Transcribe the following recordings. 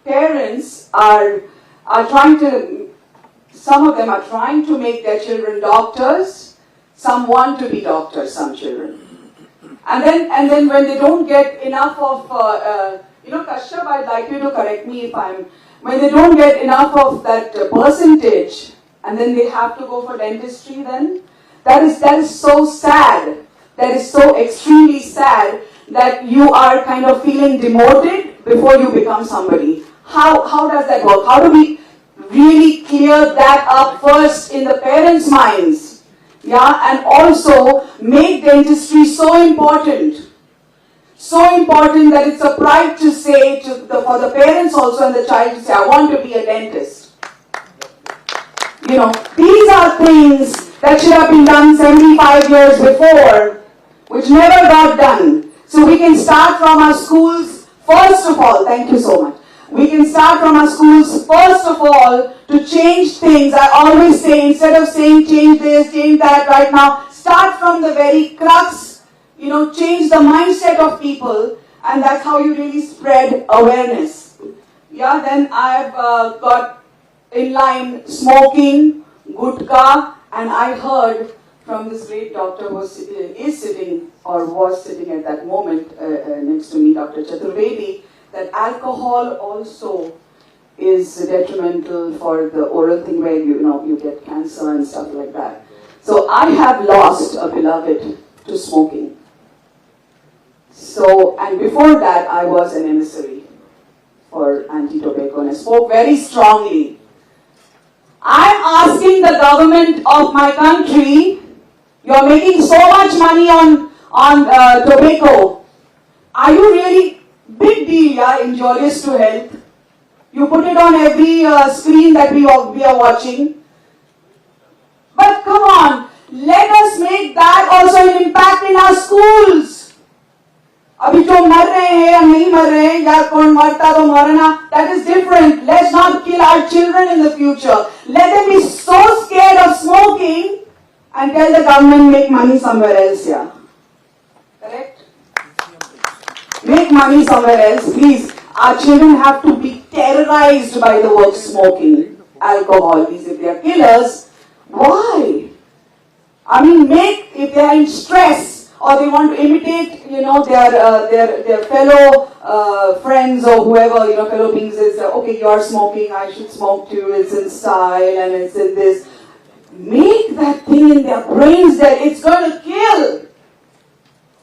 parents are trying to, some of them are trying to make their children doctors, some want to be doctors, some children. And then when they don't get enough of, Kashyap, I'd like you to correct me if when they don't get enough of that percentage, and then they have to go for dentistry then, that is so sad. That is so extremely sad that you are kind of feeling demoted before you become somebody. How does that work? How do we really clear that up first in the parents' minds? Yeah, and also make dentistry so important. So important that it's a pride to say for the parents also and the child to say, I want to be a dentist. These are things that should have been done 75 years before, which never got done. So we can start from our schools, first of all, thank you so much. We can start from our schools, first of all, to change things. I always say, instead of saying change this, change that right now, start from the very crux, change the mindset of people, and that's how you really spread awareness. Yeah, then I've got in line smoking, gutka, and I heard from this great doctor who is sitting or was sitting at that moment next to me, Dr. Chaturvedi, that alcohol also is detrimental for the oral thing where you get cancer and stuff like that. So I have lost a beloved to smoking. So, and before that I was an emissary for anti-tobacco and I spoke very strongly. I'm asking the government of my country, you're making so much money on tobacco. Are you really big deal, yeah, injurious to health? You put it on every screen that we are watching. But come on, let us make that also an impact in our schools. अभी जो मर रहे हैं या नहीं मर रहे हैं या कौन मरता तो मरना, that is different. Let's not kill our children in the future. Let them be so scared of smoking and tell the government make money somewhere else, yeah. Correct? Make money somewhere else, please. Our children have to be terrorized by the word smoking, alcohol. If they are killers, why? I mean, if they are in stress, or they want to imitate, their fellow friends or whoever, fellow beings is, okay, you're smoking, I should smoke too, it's in style and it's in this. Make that thing in their brains that it's going to kill.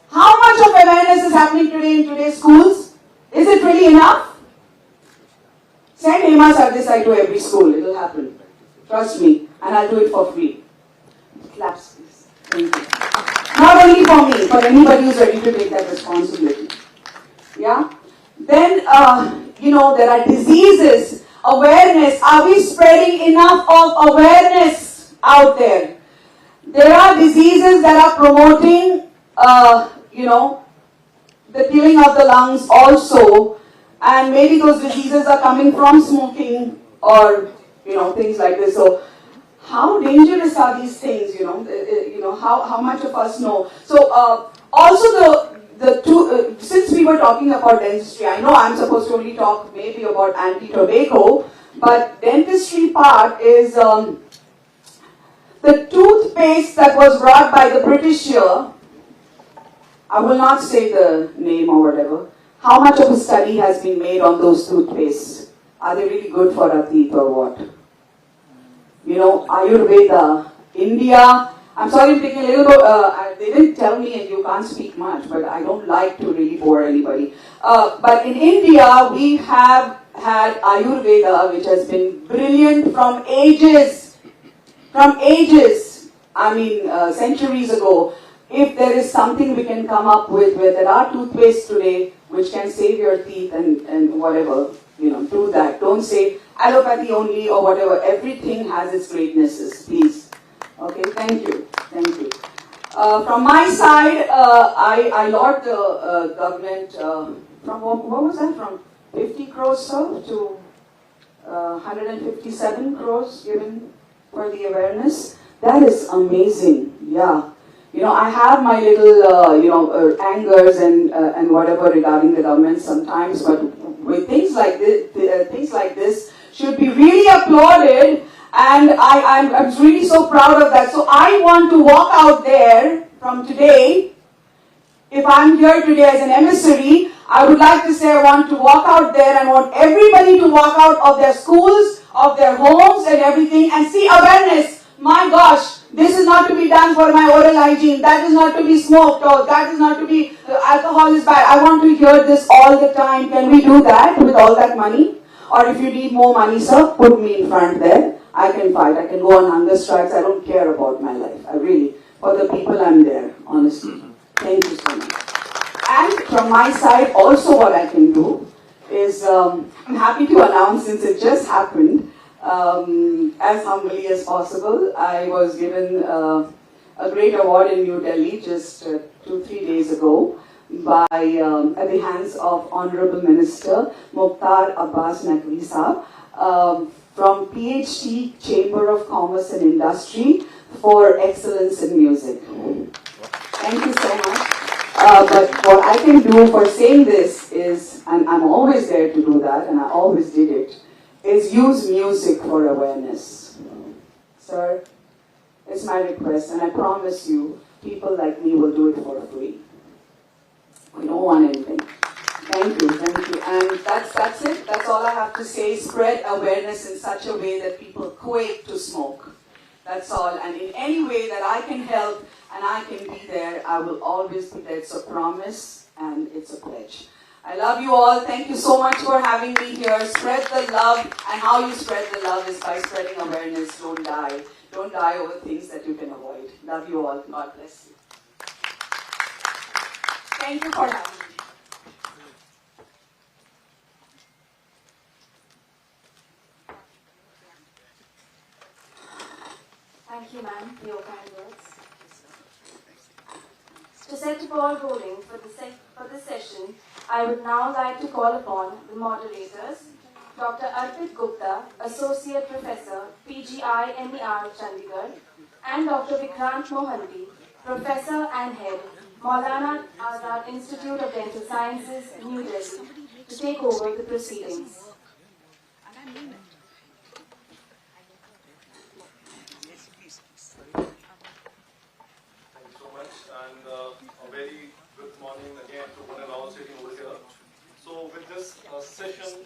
How much of awareness is happening today in today's schools? Is it really enough? Send Hema Sardesai to every school, it will happen. Trust me, and I'll do it for free. Claps, please. Thank you. Not only for me, for anybody who's ready to take that responsibility. Yeah? Then, there are diseases, awareness. Are we spreading enough of awareness out there? There are diseases that are promoting, the killing of the lungs also, and maybe those diseases are coming from smoking or, things like this. So, how dangerous are these things, how much of us know? So, also the two, since we were talking about dentistry, I know I'm supposed to only talk maybe about anti-tobacco, but dentistry part is the toothpaste that was brought by the British here. I will not say the name or whatever. How much of a study has been made on those toothpastes? Are they really good for our teeth or what? Ayurveda, India, I'm sorry I'm taking a little bit, they didn't tell me and you can't speak much, but I don't like to really bore anybody. But in India, we have had Ayurveda, which has been brilliant from ages. I mean, centuries ago. If there is something we can come up with where there are toothpaste today, which can save your teeth and whatever, do that. Don't say allopathy only or whatever. Everything has its greatnesses, please. Okay, thank you. From my side, I laud the government from, what was that, from 50 crores, sir, to 157 crores given for the awareness. That is amazing, yeah. I have my little angers and whatever regarding the government sometimes, but with things like this, things like this should be really applauded, and I'm really so proud of that. So I want to walk out there from today. If I'm here today as an emissary, I would like to say I want to walk out there and want everybody to walk out of their schools, of their homes and everything and see awareness. My gosh, this is not to be done for my oral hygiene. That is not to be smoked, or that is not to be, alcohol is bad. I want to hear this all the time. Can we do that with all that money? Or if you need more money, sir, put me in front there. I can fight. I can go on hunger strikes. I don't care about my life. I really, for the people, I'm there, honestly. Thank you so much. And from my side, also what I can do is, I'm happy to announce, since it just happened, as humbly as possible, I was given a great award in New Delhi just 2-3 days ago by at the hands of Honorable Minister Mukhtar Abbas Naqvi Saab from IAPHD Chamber of Commerce and Industry for excellence in music. Thank you so much. But what I can do for saying this is, and I'm always there to do that, and I always did it, is use music for awareness. Sir, it's my request, and I promise you, people like me will do it for free. We don't want anything. Thank you, and that's it. That's all I have to say. Spread awareness in such a way that people quake to smoke. That's all. And in any way that I can help and I can be there, I will always be there. It's a promise and it's a pledge. I love you all. Thank you so much for having me here. Spread the love, and how you spread the love is by spreading awareness. Don't die. Don't die over things that you can avoid. Love you all. God bless you. Thank you for having me. Thank you, ma'am, for your kind words. To set the ball rolling for this session, I would now like to call upon the moderators, Dr. Arpit Gupta, Associate Professor, PGI MER, Chandigarh, and Dr. Vikrant Mohanty, Professor and Head, Maulana Azad Institute of Dental Sciences, New Delhi, to take over the proceedings. And a very good morning again to one and all sitting over here. So with this session,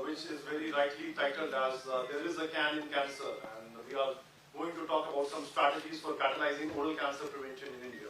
which is very rightly titled as There is a Can in Cancer, and we are going to talk about some strategies for catalyzing oral cancer prevention in India.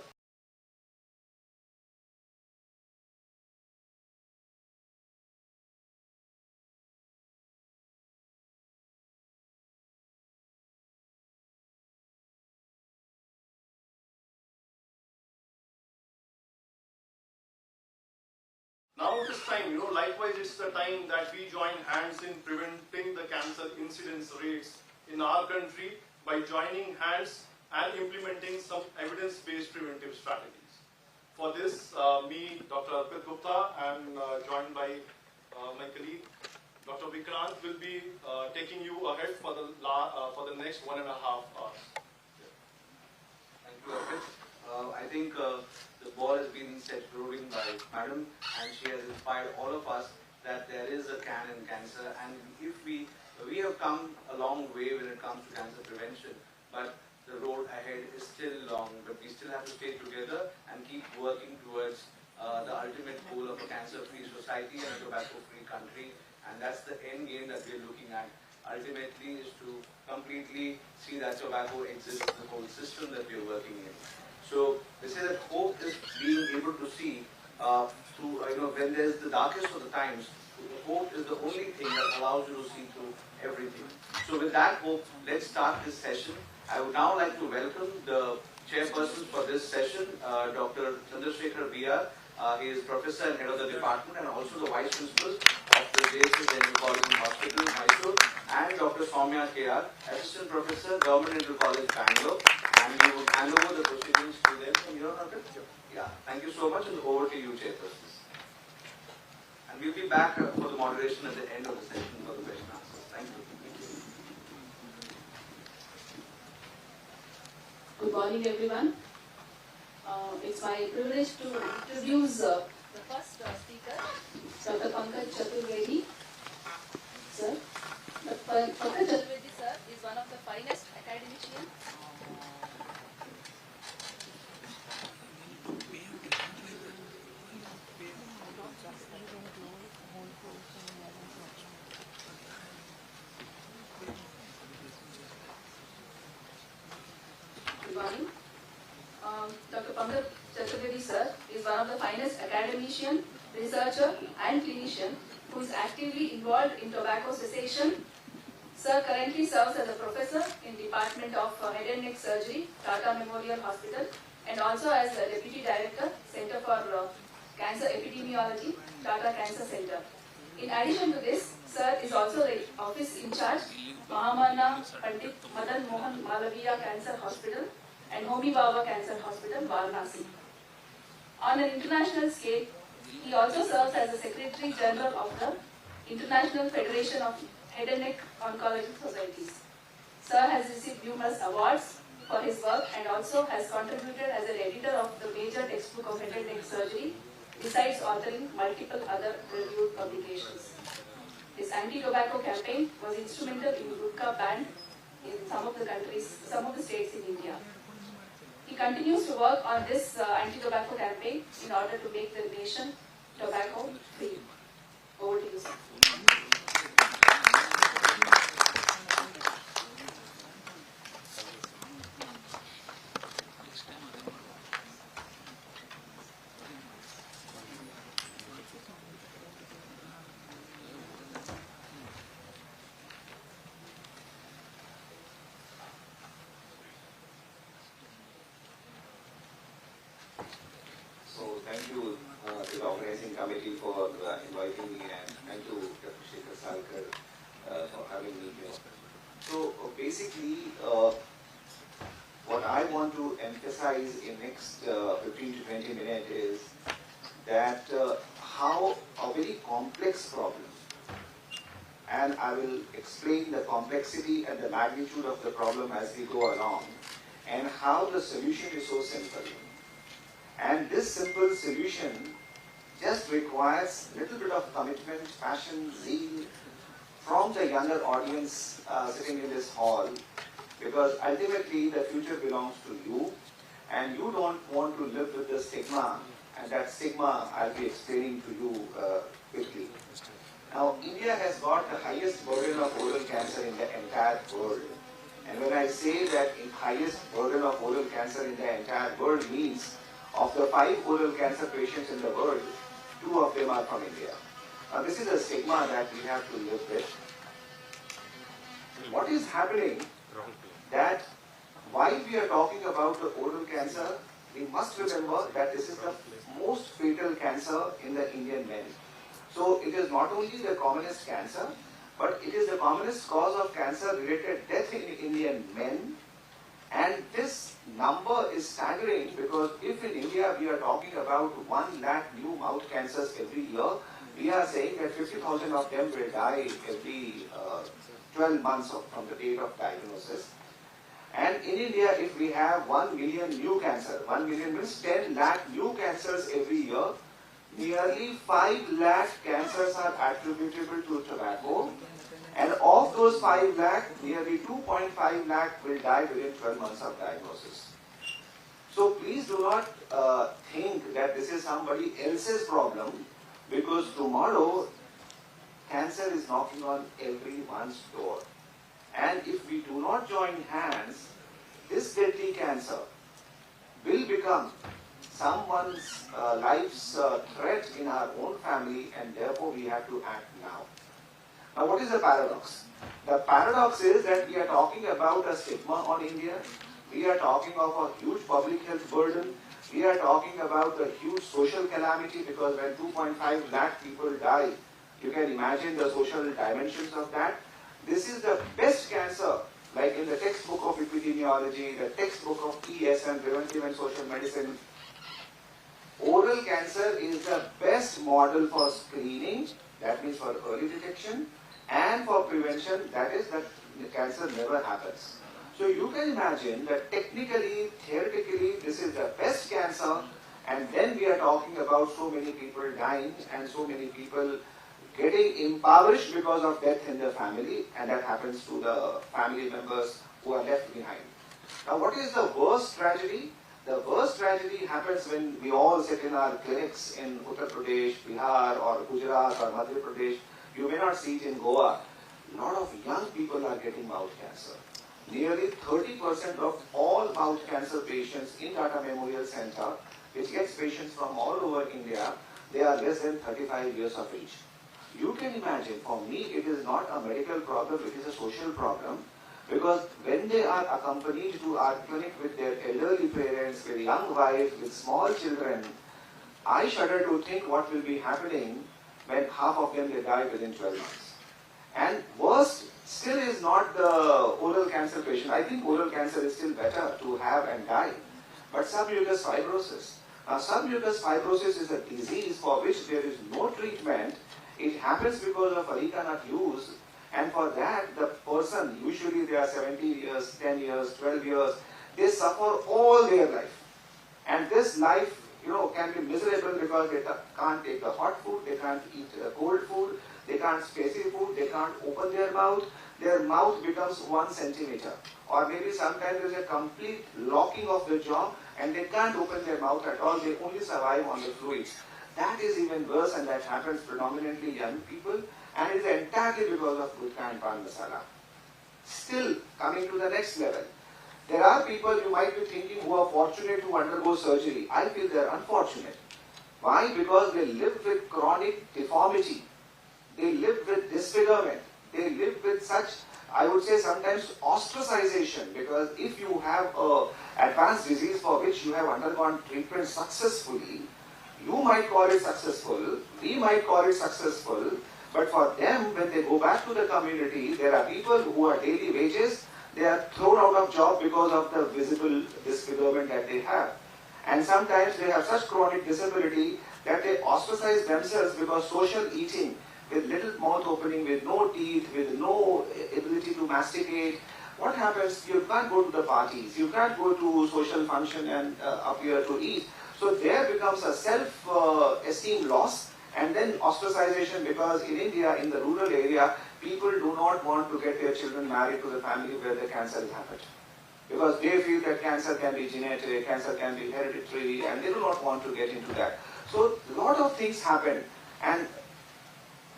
Now it is time, likewise it's the time that we join hands in preventing the cancer incidence rates in our country by joining hands and implementing some evidence-based preventive strategies. For this, me, Dr. Arpit Gupta, and joined by my colleague, Dr. Vikrant, will be taking you ahead for the next 1.5 hours. Thank you, Arpit. I think the ball has been set rolling by Madam, and she has inspired all of us that there is a can in cancer, and if we have come a long way when it comes to cancer prevention, but the road ahead is still long, but we still have to stay together and keep working towards the ultimate goal of a cancer-free society and a tobacco-free country, and that's the end game that we're looking at. Ultimately is to completely see that tobacco exists in the whole system that we're working in. So they say that hope is being able to see when there's the darkest of the times, hope is the only thing that allows you to see through everything. So with that hope, let's start this session. I would now like to welcome the chairperson for this session, Dr. Chandrasekhar VR. He is professor and head of the department and also the vice principal of the JSS Dental College and Hospital, Mysore, and Dr. Soumya KR, assistant professor, Government Dental College, Bangalore. And we will hand over the proceedings to them. Yeah, thank you so much, and over to you, chairpersons. And we'll be back for the moderation at the end of the session for the question and answers. Thank you. Good morning, everyone. It's my privilege to introduce the first speaker, Dr. Pankaj Chaturvedi. Dr. Chaturvedi sir is one of the finest academicians. Good morning. Dr. Pankaj Chaturvedi sir is one of the finest academician, researcher and clinician who is actively involved in tobacco cessation. Sir currently serves as a professor in Department of Head and Neck Surgery, Tata Memorial Hospital, and also as a Deputy Director, Center for Cancer Epidemiology, Tata Cancer Center. In addition to this, Sir is also the office in charge, Mahamana Pandit Madan Mohan Malaviya Cancer Hospital and Homi Baba Cancer Hospital, Varanasi. On an international scale, he also serves as the Secretary General of the International Federation of Head and Neck Oncology Societies. Sir has received numerous awards for his work and also has contributed as an editor of the major textbook of head and neck surgery, besides authoring multiple other reviewed publications. His anti-tobacco campaign was instrumental in Gurkha ban in some of the states in India. He continues to work on this anti-tobacco campaign in order to make the nation tobacco free. Over to you, sir. So thank you to the organizing committee for inviting me, and thank you Dr. Shekhar Salkar for having me here. So basically what I want to emphasize in next 15 to 20 minutes is that how a very complex problem, and I will explain the complexity and the magnitude of the problem as we go along, and how the solution is so simple. And this simple solution just requires a little bit of commitment, passion, zeal from the younger audience sitting in this hall, because ultimately the future belongs to you, and you don't want to live with the stigma, and that stigma I'll be explaining to you quickly. Now, India has got the highest burden of oral cancer in the entire world. And when I say that in highest burden of oral cancer in the entire world means of the 5 oral cancer patients in the world, 2 of them are from India. Now this is a stigma that we have to live with. What is happening that while we are talking about the oral cancer, we must remember that this is the most fatal cancer in the Indian men. So it is not only the commonest cancer, but it is the commonest cause of cancer-related death in Indian men. And this number is staggering, because if in India we are talking about 1 lakh new mouth cancers every year, we are saying that 50,000 of them will die every 12 months from the date of diagnosis. And in India, if we have 1 million new cancer, 1 million means 10 lakh new cancers every year, nearly 5 lakh cancers are attributable to tobacco. And of those 5 lakh, nearly 2.5 lakh will die within 12 months of diagnosis. So please do not think that this is somebody else's problem, because tomorrow cancer is knocking on everyone's door. And if we do not join hands, this deadly cancer will become someone's life's threat in our own family, and therefore we have to act now. Now, what is the paradox? The paradox is that we are talking about a stigma on India. We are talking of a huge public health burden. We are talking about a huge social calamity, because when 2.5 lakh people die, you can imagine the social dimensions of that. This is the best cancer, like in the textbook of epidemiology, the textbook of ESM, preventive and social medicine. Oral cancer is the best model for screening, that means for early detection, and for prevention, that is that the cancer never happens. So you can imagine that technically, theoretically, this is the best cancer, and then we are talking about so many people dying and so many people getting impoverished because of death in their family, and that happens to the family members who are left behind. Now, what is the worst tragedy? The worst tragedy happens when we all sit in our clinics in Uttar Pradesh, Bihar, or Gujarat, or Madhya Pradesh. You may not see it in Goa. A lot of young people are getting mouth cancer. Nearly 30% of all mouth cancer patients in Tata Memorial Center, which gets patients from all over India, they are less than 35 years of age. You can imagine, for me, it is not a medical problem, it is a social problem. Because when they are accompanied to our clinic with their elderly parents, with young wives, with small children, I shudder to think what will be happening when half of them they die within 12 months. And worst still is not the oral cancer patient. I think oral cancer is still better to have and die. But submucous fibrosis. Now, submucous fibrosis is a disease for which there is no treatment. It happens because of areca nut use. And for that, the person, usually they are 70 years, 10 years, 12 years, they suffer all their life. And this life, can be miserable because they can't take the hot food, they can't eat cold food, they can't spicy food, they can't open their mouth becomes 1 centimeter. Or maybe sometimes there is a complete locking of the jaw and they can't open their mouth at all, they only survive on the fluids. That is even worse, and that happens predominantly young people, and it is entirely because of gutka and pan masala. Still, coming to the next level, there are people you might be thinking who are fortunate to undergo surgery. I feel they are unfortunate. Why? Because they live with chronic deformity. They live with disfigurement. They live with such, I would say sometimes ostracization, because if you have an advanced disease for which you have undergone treatment successfully, you might call it successful, we might call it successful, but for them, when they go back to the community, there are people who are daily wages, they are thrown out of job because of the visible disfigurement that they have. And sometimes they have such chronic disability that they ostracize themselves because social eating, with little mouth opening, with no teeth, with no ability to masticate, what happens? You can't go to the parties, you can't go to social function and appear to eat. So there becomes a self-esteem loss, and then ostracization, because in India, in the rural area, people do not want to get their children married to the family where the cancer has happened. Because they feel that cancer can be genetic, cancer can be hereditary, and they do not want to get into that. So a lot of things happen, and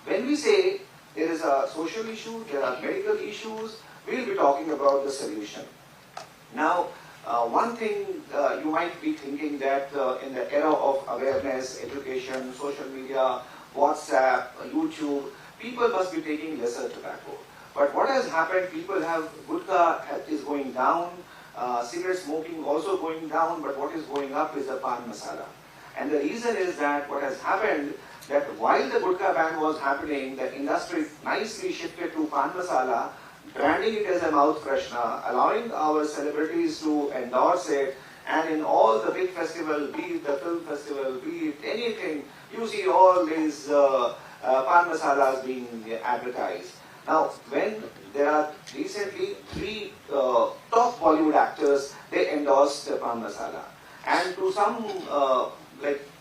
when we say there is a social issue, there are medical issues, we will be talking about the solution. Now, one thing you might be thinking that in the era of awareness, education, social media, WhatsApp, YouTube, people must be taking lesser tobacco. But what has happened, people have, gutka is going down, cigarette smoking also going down, but what is going up is the pan masala. And the reason is that what has happened, that while the gutka ban was happening, the industry nicely shifted to pan masala, branding it as a mouth freshener, allowing our celebrities to endorse it, and in all the big festivals, be it the film festival, be it anything, you see all these pan masalas being advertised. Now, when there are recently 3 top Bollywood actors, they endorsed the pan masala. And to some,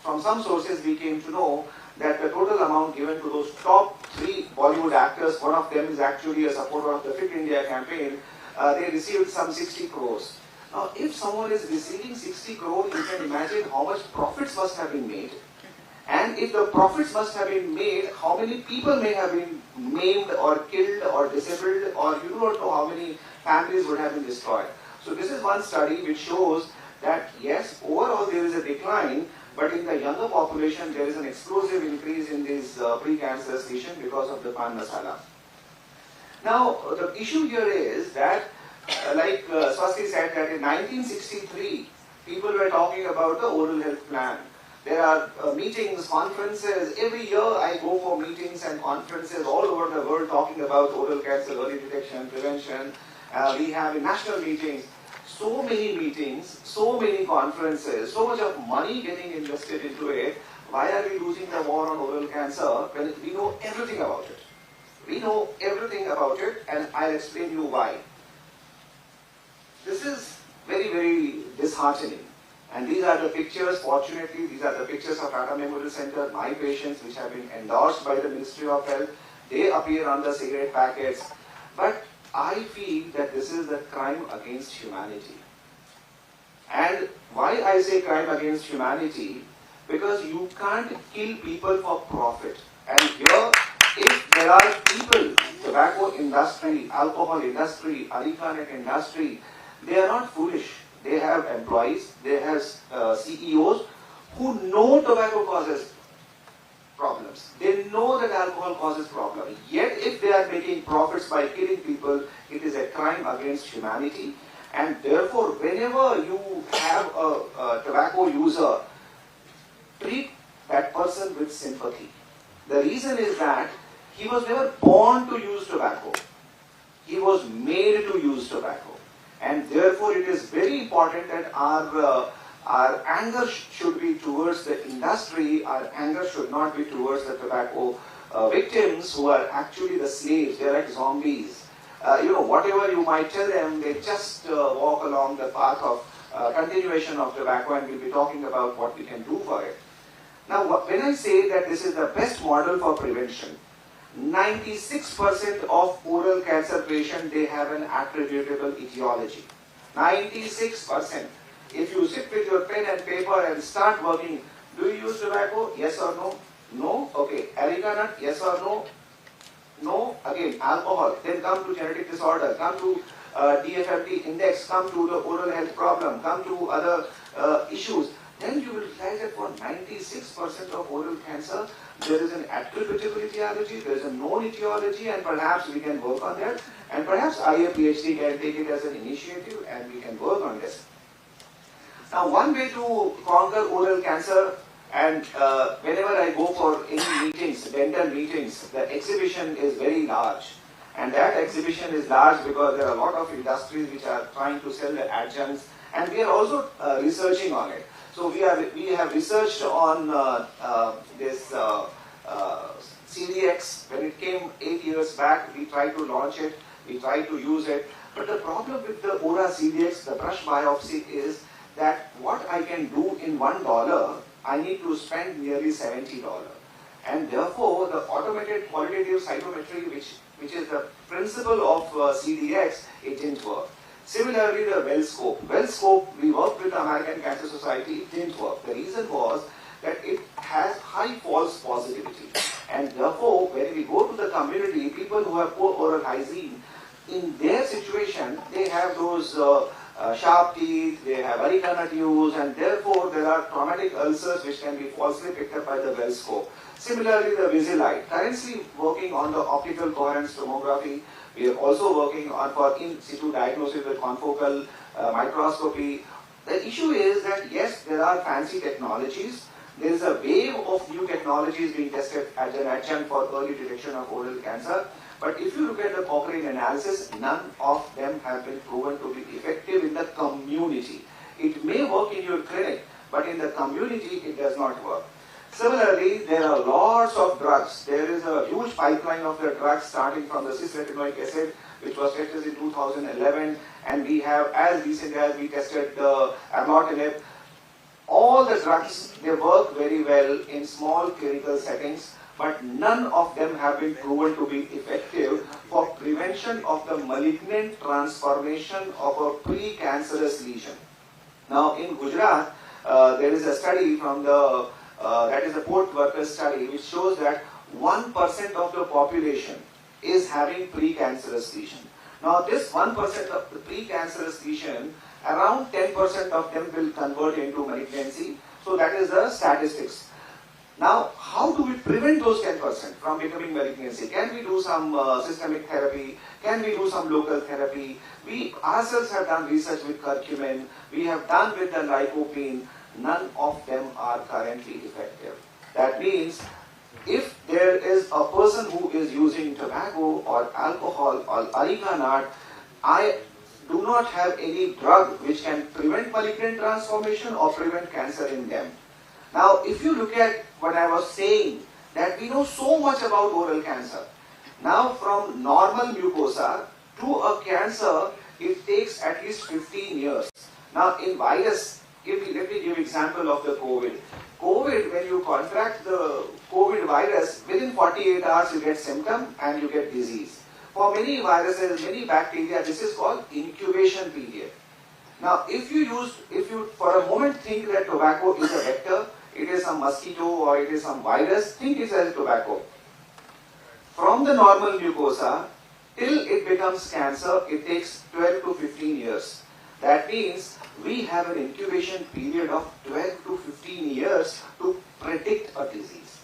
from some sources we came to know that the total amount given to those top 3 Bollywood actors, one of them is actually a supporter of the Fit India campaign, they received some 60 crores. Now, if someone is receiving 60 crores, you can imagine how much profits must have been made. And if the profits must have been made, how many people may have been maimed or killed or disabled, or you do not know how many families would have been destroyed. So this is one study which shows that yes, overall there is a decline, but in the younger population there is an explosive increase in these pre-cancerous lesions because of the pan masala. Now, the issue here is that, like Swasti said, that in 1963, people were talking about the oral health plan. There are meetings, conferences. Every year I go for meetings and conferences all over the world talking about oral cancer, early detection, prevention. We have national meetings. So many meetings, so many conferences, so much of money getting invested into it. Why are we losing the war on oral cancer when we know everything about it? We know everything about it, and I'll explain you why. This is very, very disheartening. And these are the pictures, fortunately, these are the pictures of Tata Memorial Center, my patients, which have been endorsed by the Ministry of Health. They appear on the cigarette packets. But I feel that this is a crime against humanity. And why I say crime against humanity? Because you can't kill people for profit. And here, if there are people, tobacco industry, alcohol industry, Arikanet industry, they are not foolish. They have employees, they have CEOs who know tobacco causes problems. They know that alcohol causes problems. Yet if they are making profits by killing people, it is a crime against humanity. And therefore, whenever you have a tobacco user, treat that person with sympathy. The reason is that he was never born to use tobacco. He was made to use tobacco. And therefore, it is very important that our anger should be towards the industry. Our anger should not be towards the tobacco victims who are actually the slaves. They are like zombies. Whatever you might tell them, they just walk along the path of continuation of tobacco, and we'll be talking about what we can do for it. Now, when I say that this is the best model for prevention, 96% of oral cancer patients, they have an attributable etiology. 96%. If you sit with your pen and paper and start working, do you use tobacco? Yes or no? No? Okay. Areca nut? Yes or no? No? Again, alcohol. Then come to genetic disorder, come to DFMT index, come to the oral health problem, come to other issues. Then you will realize that for 96% of oral cancer, there is an attributable etiology, there is a known etiology, and perhaps we can work on that. And perhaps IAPHD can take it as an initiative and we can work on this. Now, one way to conquer oral cancer, and whenever I go for any meetings, dental meetings, the exhibition is very large. And that exhibition is large because there are a lot of industries which are trying to sell the adjuncts, and we are also researching on it. So we have researched on this CDX. When it came 8 years back, we tried to launch it, we tried to use it. But the problem with the Ora CDX, the brush biopsy, is that what I can do in $1, I need to spend nearly $70. And therefore, the automated qualitative cytometry, which is the principle of CDX, it didn't work. Similarly, the well scope, we worked with the American Cancer Society, it didn't work. The reason was that it has high false positivity. And therefore, when we go to the community, people who have poor oral hygiene, in their situation, they have those sharp teeth, they have areca nut use, and therefore there are traumatic ulcers which can be falsely picked up by the well scope. Similarly, the Visilite, currently working on the optical coherence tomography. We are also working on for in situ diagnosis with confocal microscopy. The issue is that yes, there are fancy technologies. There is a wave of new technologies being tested as an adjunct for early detection of oral cancer. But if you look at the Cochrane analysis, none of them have been proven to be effective in the community. It may work in your clinic, but in the community it does not work. Similarly, there are lots of drugs. There is a huge pipeline of the drugs starting from the cis-retinoic acid, which was tested in 2011, and we have, as recently as we tested the amlotinib. All the drugs, they work very well in small clinical settings, but none of them have been proven to be effective for prevention of the malignant transformation of a precancerous lesion. Now, in Gujarat, there is a study from the that is a port workers study, which shows that 1% of the population is having precancerous lesion. Now, this 1% of the precancerous lesion, around 10% of them will convert into malignancy. So that is the statistics. Now, how do we prevent those 10% from becoming malignancy? Can we do some systemic therapy? Can we do some local therapy? We ourselves have done research with curcumin. We have done with the lycopene. None of them are currently effective. That means if there is a person who is using tobacco or alcohol or areca nut, I do not have any drug which can prevent malignant transformation or prevent cancer in them. Now, if you look at what I was saying, that we know so much about oral cancer. Now, from normal mucosa to a cancer, it takes at least 15 years. Now, in virus, let me give example of the COVID. COVID, when you contract the COVID virus, within 48 hours you get symptom and you get disease. For many viruses, many bacteria, this is called incubation period. Now, if you for a moment think that tobacco is a vector, it is some mosquito or it is some virus, think it as tobacco. From the normal mucosa till it becomes cancer, it takes 12 to 15 years. That means we have an incubation period of 12 to 15 years to predict a disease.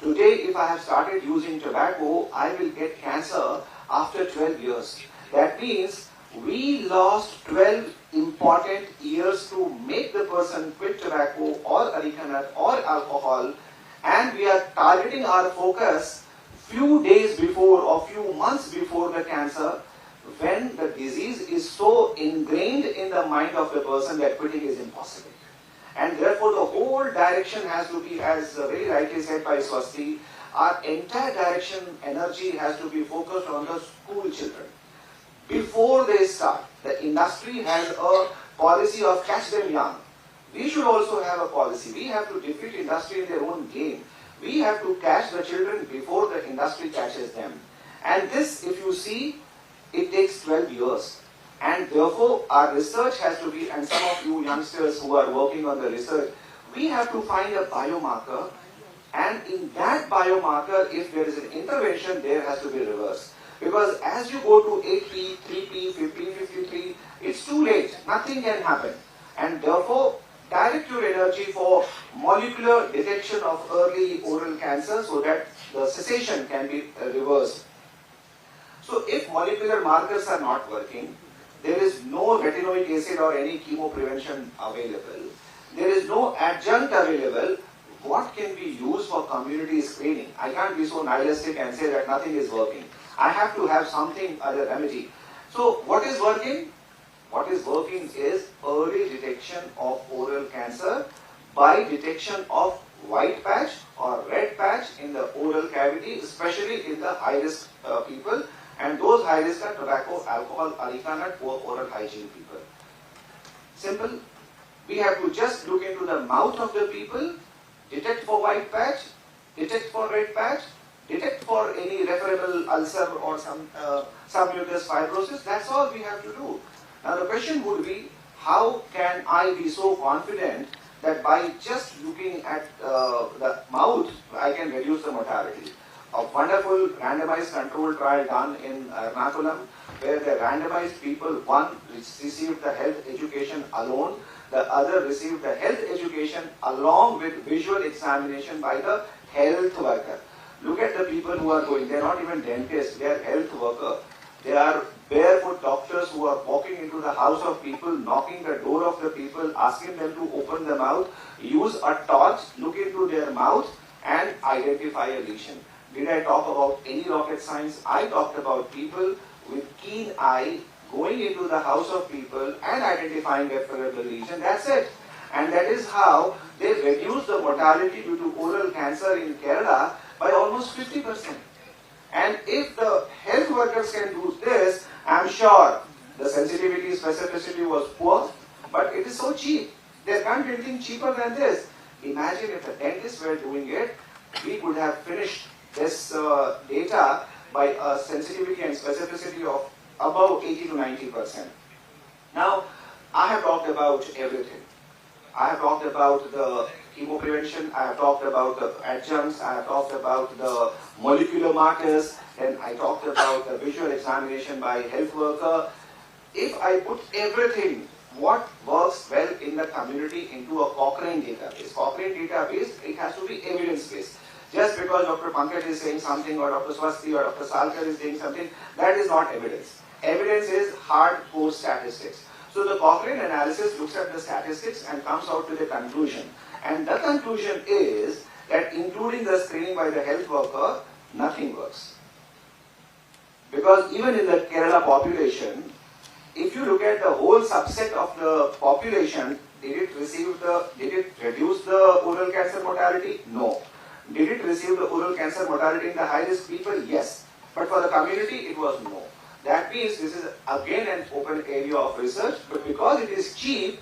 Today, if I have started using tobacco, I will get cancer after 12 years. That means we lost 12 important years to make the person quit tobacco or areca nut or alcohol, and we are targeting our focus few days before or few months before the cancer, when the disease is so ingrained in the mind of the person that quitting is impossible. And therefore the whole direction has to be, as very rightly said by Swasti, our entire direction, energy has to be focused on the school children. Before they start, the industry has a policy of catch them young. We should also have a policy. We have to defeat industry in their own game. We have to catch the children before the industry catches them. And this, if you see, it takes 12 years. And therefore, our research has to be, and some of you youngsters who are working on the research, we have to find a biomarker, and in that biomarker, if there is an intervention, there has to be reverse. Because as you go to 8P, 3P, 50, 53, it's too late. Nothing can happen. And therefore, direct your energy for molecular detection of early oral cancer so that the cessation can be reversed. So if molecular markers are not working, there is no retinoic acid or any chemo prevention available, there is no adjunct available, what can be used for community screening? I can't be so nihilistic and say that nothing is working. I have to have something as a remedy. So what is working? What is working is early detection of oral cancer by detection of white patch or red patch in the oral cavity, especially in the high-risk people, and those high-risk are tobacco, alcohol, areca nut, poor oral hygiene people. Simple. We have to just look into the mouth of the people, detect for white patch, detect for red patch, detect for any referable ulcer or some submucous fibrosis. That's all we have to do. Now the question would be, how can I be so confident that by just looking at the mouth, I can reduce the mortality? A wonderful randomized controlled trial done in Ernakulam, where the randomized people, one received the health education alone, the other received the health education along with visual examination by the health worker. Look at the people who are going, they are not even dentists, they are health workers. They are barefoot doctors who are walking into the house of people, knocking the door of the people, asking them to open the mouth, use a torch, look into their mouth and identify a lesion. Did I talk about any rocket science? I talked about people with keen eye going into the house of people and identifying a referable lesion. That's it. And that is how they reduced the mortality due to oral cancer in Kerala by almost 50%. And if the health workers can do this, I'm sure the sensitivity, specificity was poor, but it is so cheap. There can't be anything cheaper than this. Imagine if the dentists were doing it, we could have finished this data by a sensitivity and specificity of above 80 to 90%. Now, I have talked about everything. I have talked about the chemo prevention, I have talked about the adjuncts, I have talked about the molecular markers, and I talked about the visual examination by health worker. If I put everything, what works well in the community into a Cochrane database. Cochrane database, it has to be evidence-based. Just because Dr. Pankaj is saying something or Dr. Swasti or Dr. Salkar is saying something, that is not evidence. Evidence is hardcore statistics. So the Cochrane analysis looks at the statistics and comes out with a conclusion. And the conclusion is that including the screening by the health worker, nothing works. Because even in the Kerala population, if you look at the whole subset of the population, did it reduce the oral cancer mortality? No. Did it receive the oral cancer mortality in the high-risk people? Yes. But for the community, it was no. That means this is again an open area of research, but because it is cheap,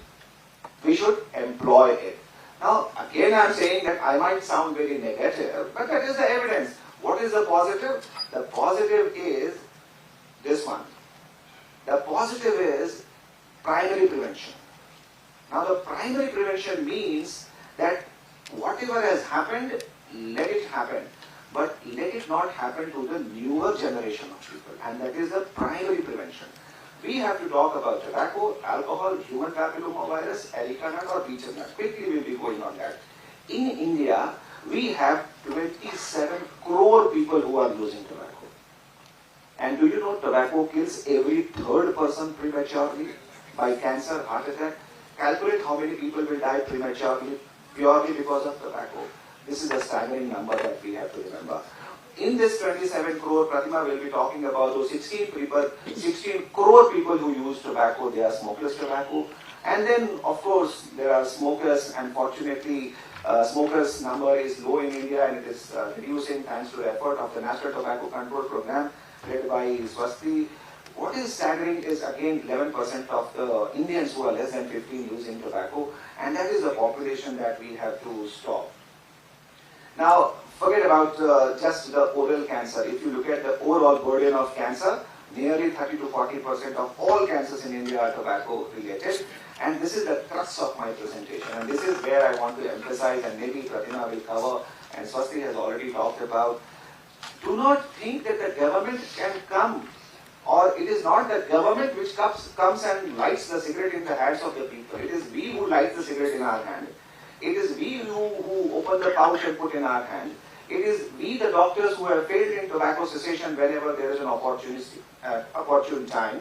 we should employ it. Now, again I am saying that I might sound very negative, but that is the evidence. What is the positive? The positive is this one. The positive is primary prevention. Now the primary prevention means that whatever has happened, let it happen. But let it not happen to the newer generation of people. And that is the primary prevention. We have to talk about tobacco, alcohol, human papillomavirus, areca nut or betel nut. Quickly we will be going on that. In India, we have 27 crore people who are using tobacco. And do you know tobacco kills every third person prematurely by cancer, heart attack? Calculate how many people will die prematurely purely because of tobacco. This is a staggering number that we have to remember. In this 27 crore, Pratima will be talking about those 16 crore people who use tobacco. They are smokeless tobacco. And then, of course, there are smokers. Unfortunately, smokers number is low in India and it is reducing thanks to the effort of the National Tobacco Control Program led by Swasti. What is staggering is again 11% of the Indians who are less than 15 using tobacco, and that is the population that we have to stop. Now, forget about just the oral cancer. If you look at the overall burden of cancer, nearly 30 to 40% of all cancers in India are tobacco related. And this is the crux of my presentation. And this is where I want to emphasize, and maybe Pratima will cover, and Swasti has already talked about. Do not think that the government can come, or it is not the government which comes and lights the cigarette in the hands of the people. It is we who light the cigarette in our hand. It is we who open the pouch and put in our hand. It is we, the doctors, who have failed in tobacco cessation whenever there is an opportune time.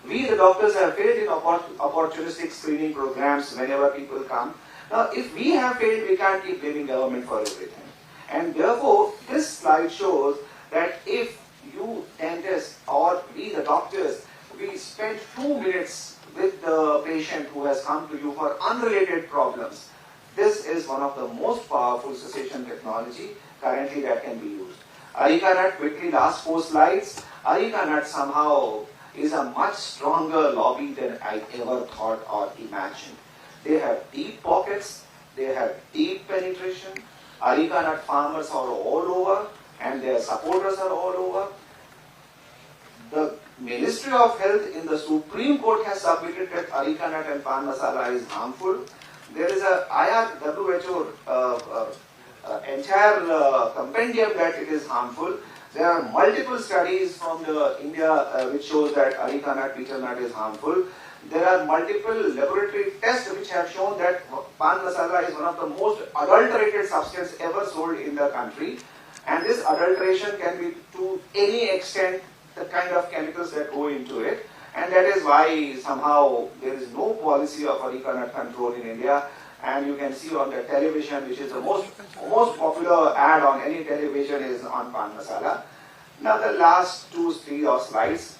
We, the doctors, have failed in opportunistic screening programs whenever people come. Now, if we have failed, we can't keep blaming government for everything. And therefore, this slide shows that if you dentists or we, the doctors, we spend 2 minutes with the patient who has come to you for unrelated problems, this is one of the most powerful cessation technology currently that can be used. Areca nut, quickly, last 4 slides. Areca nut somehow is a much stronger lobby than I ever thought or imagined. They have deep pockets, they have deep penetration. Areca nut farmers are all over and their supporters are all over. The Ministry of Health in the Supreme Court has submitted that areca nut and pan masala is harmful. There is a WHO entire compendium that it is harmful. There are multiple studies from India which shows that areca nut, betel nut is harmful. There are multiple laboratory tests which have shown that pan masala is one of the most adulterated substances ever sold in the country. And this adulteration can be to any extent the kind of chemicals that go into it. And that is why somehow there is no policy of areca nut control in India. And you can see on the television, which is the most popular ad on any television is on pan masala. Now the last 2-3 slides.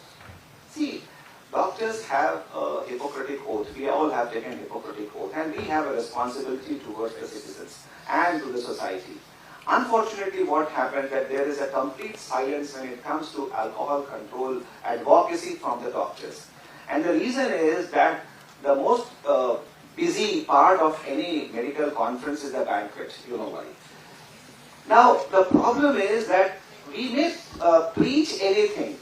See, doctors have a Hippocratic oath. We all have taken Hippocratic oath, and we have a responsibility towards the citizens and to the society. Unfortunately, what happened that there is a complete silence when it comes to alcohol control advocacy from the doctors. And the reason is that the most busy part of any medical conference is the banquet, you know why. Now, the problem is that we may preach anything,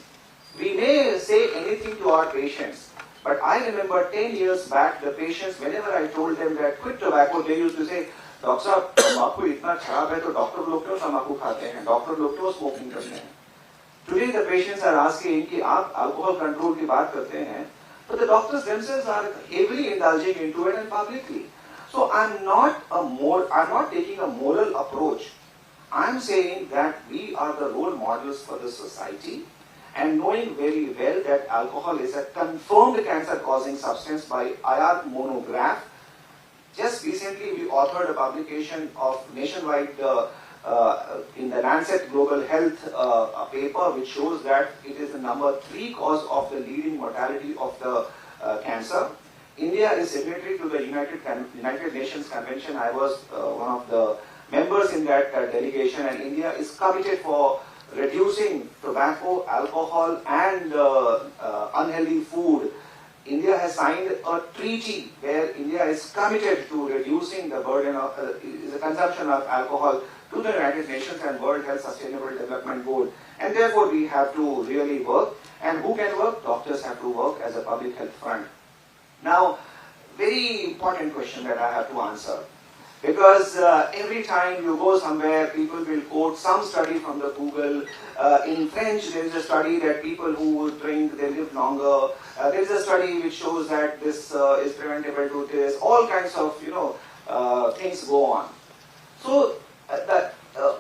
we may say anything to our patients, but I remember 10 years back, the patients, whenever I told them that quit tobacco, they used to say, Doctor साहब तंबाकू इतना खराब है तो doctor लोग क्यों तंबाकू खाते हैं, डॉक्टर लोग क्यों स्मोकिंग करते हैं. Today the patients are asking कि आप alcohol control की बात करते हैं, but the doctors themselves are heavily indulging into it and publicly. So I'm not taking a moral approach. I'm saying that we are the role models for the society, and knowing very well that alcohol is a confirmed cancer-causing substance by IR monograph. Just recently, we authored a publication of nationwide in the Lancet Global Health a paper which shows that it is the number 3 cause of the leading mortality of the cancer. India is signatory to the United Nations Convention. I was one of the members in that delegation, and India is committed for reducing tobacco, alcohol, and unhealthy food India has signed a treaty where India is committed to reducing the burden of the consumption of alcohol to the United Nations and World Health Sustainable Development Goal. And therefore we have to really work. And who can work? Doctors have to work as a public health front. Now, very important question that I have to answer. Because every time you go somewhere, people will quote some study from the Google. In French, there is a study that people who drink, they live longer. There is a study which shows that this is preventable to this. All kinds of, things go on. So,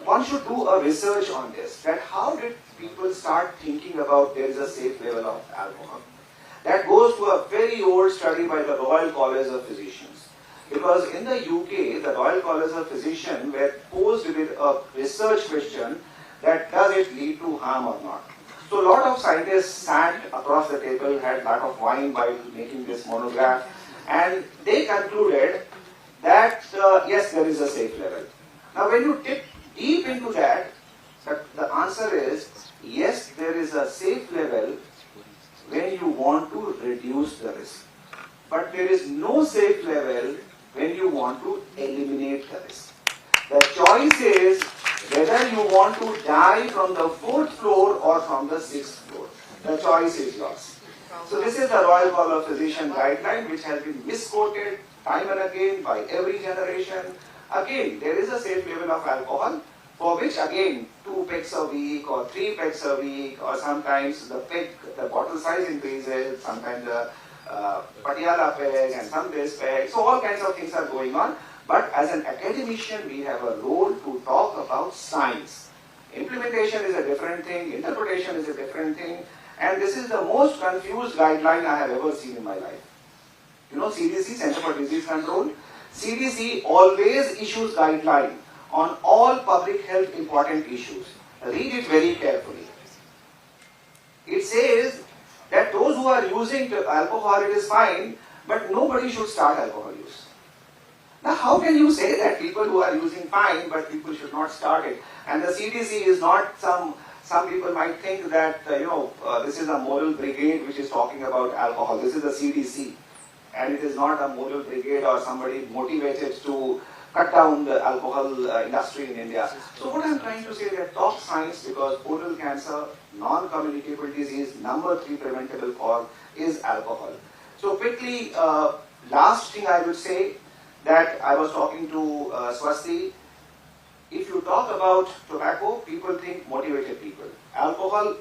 one should do a research on this. That how did people start thinking about there is a safe level of alcohol? That goes to a very old study by the Royal College of Physicians. Because in the UK, the Royal College of Physicians were posed with a research question that does it lead to harm or not. So a lot of scientists sat across the table, had a lot of wine while making this monograph, and they concluded that yes, there is a safe level. Now when you dip deep into that, the answer is yes, there is a safe level when you want to reduce the risk. But there is no safe level when you want to eliminate the risk. The choice is whether you want to die from the 4th floor or from the 6th floor. The choice is yours. So this is the Royal College of Physicians guideline which has been misquoted time and again by every generation. Again, there is a safe level of alcohol for which again 2 pecks a week or 3 pecks a week, or sometimes the bottle size increases, sometimes the Patiala peg and some base peg. So all kinds of things are going on. But as an academician, we have a role to talk about science. Implementation is a different thing, interpretation is a different thing, and this is the most confused guideline I have ever seen in my life. You know, CDC, Center for Disease Control, CDC always issues guideline on all public health important issues. Read it very carefully. It says that those who are using alcohol, it is fine, but nobody should start alcohol use. Now, how can you say that people who are using fine, but people should not start it? And the CDC is not some people might think that, this is a moral brigade which is talking about alcohol. This is the CDC. And it is not a moral brigade or somebody motivated to cut down the alcohol industry in India. So what I'm trying to say is that talk science, because oral cancer, non-communicable disease, number 3 preventable cause is alcohol. So quickly, last thing I would say, that I was talking to Swasti. If you talk about tobacco, people think motivated people. Alcohol,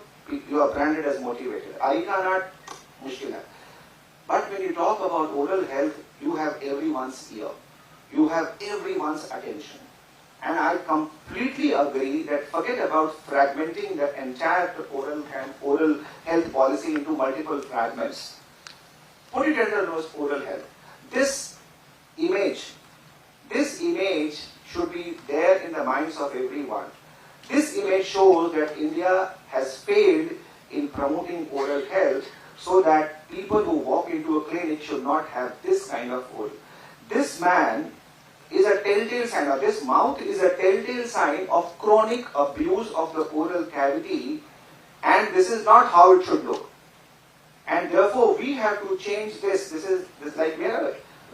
you are branded as motivated. Aika nut, mushkil hai. But when you talk about oral health, you have everyone's ear. You have everyone's attention. And I completely agree that forget about fragmenting the entire oral health policy into multiple fragments. Put it under those oral health. This image should be there in the minds of everyone. This image shows that India has failed in promoting oral health, so that people who walk into a clinic should not have this kind of oral. This man is a telltale sign, or this mouth is a telltale sign of chronic abuse of the oral cavity, and this is not how it should look. And therefore we have to change this. This is like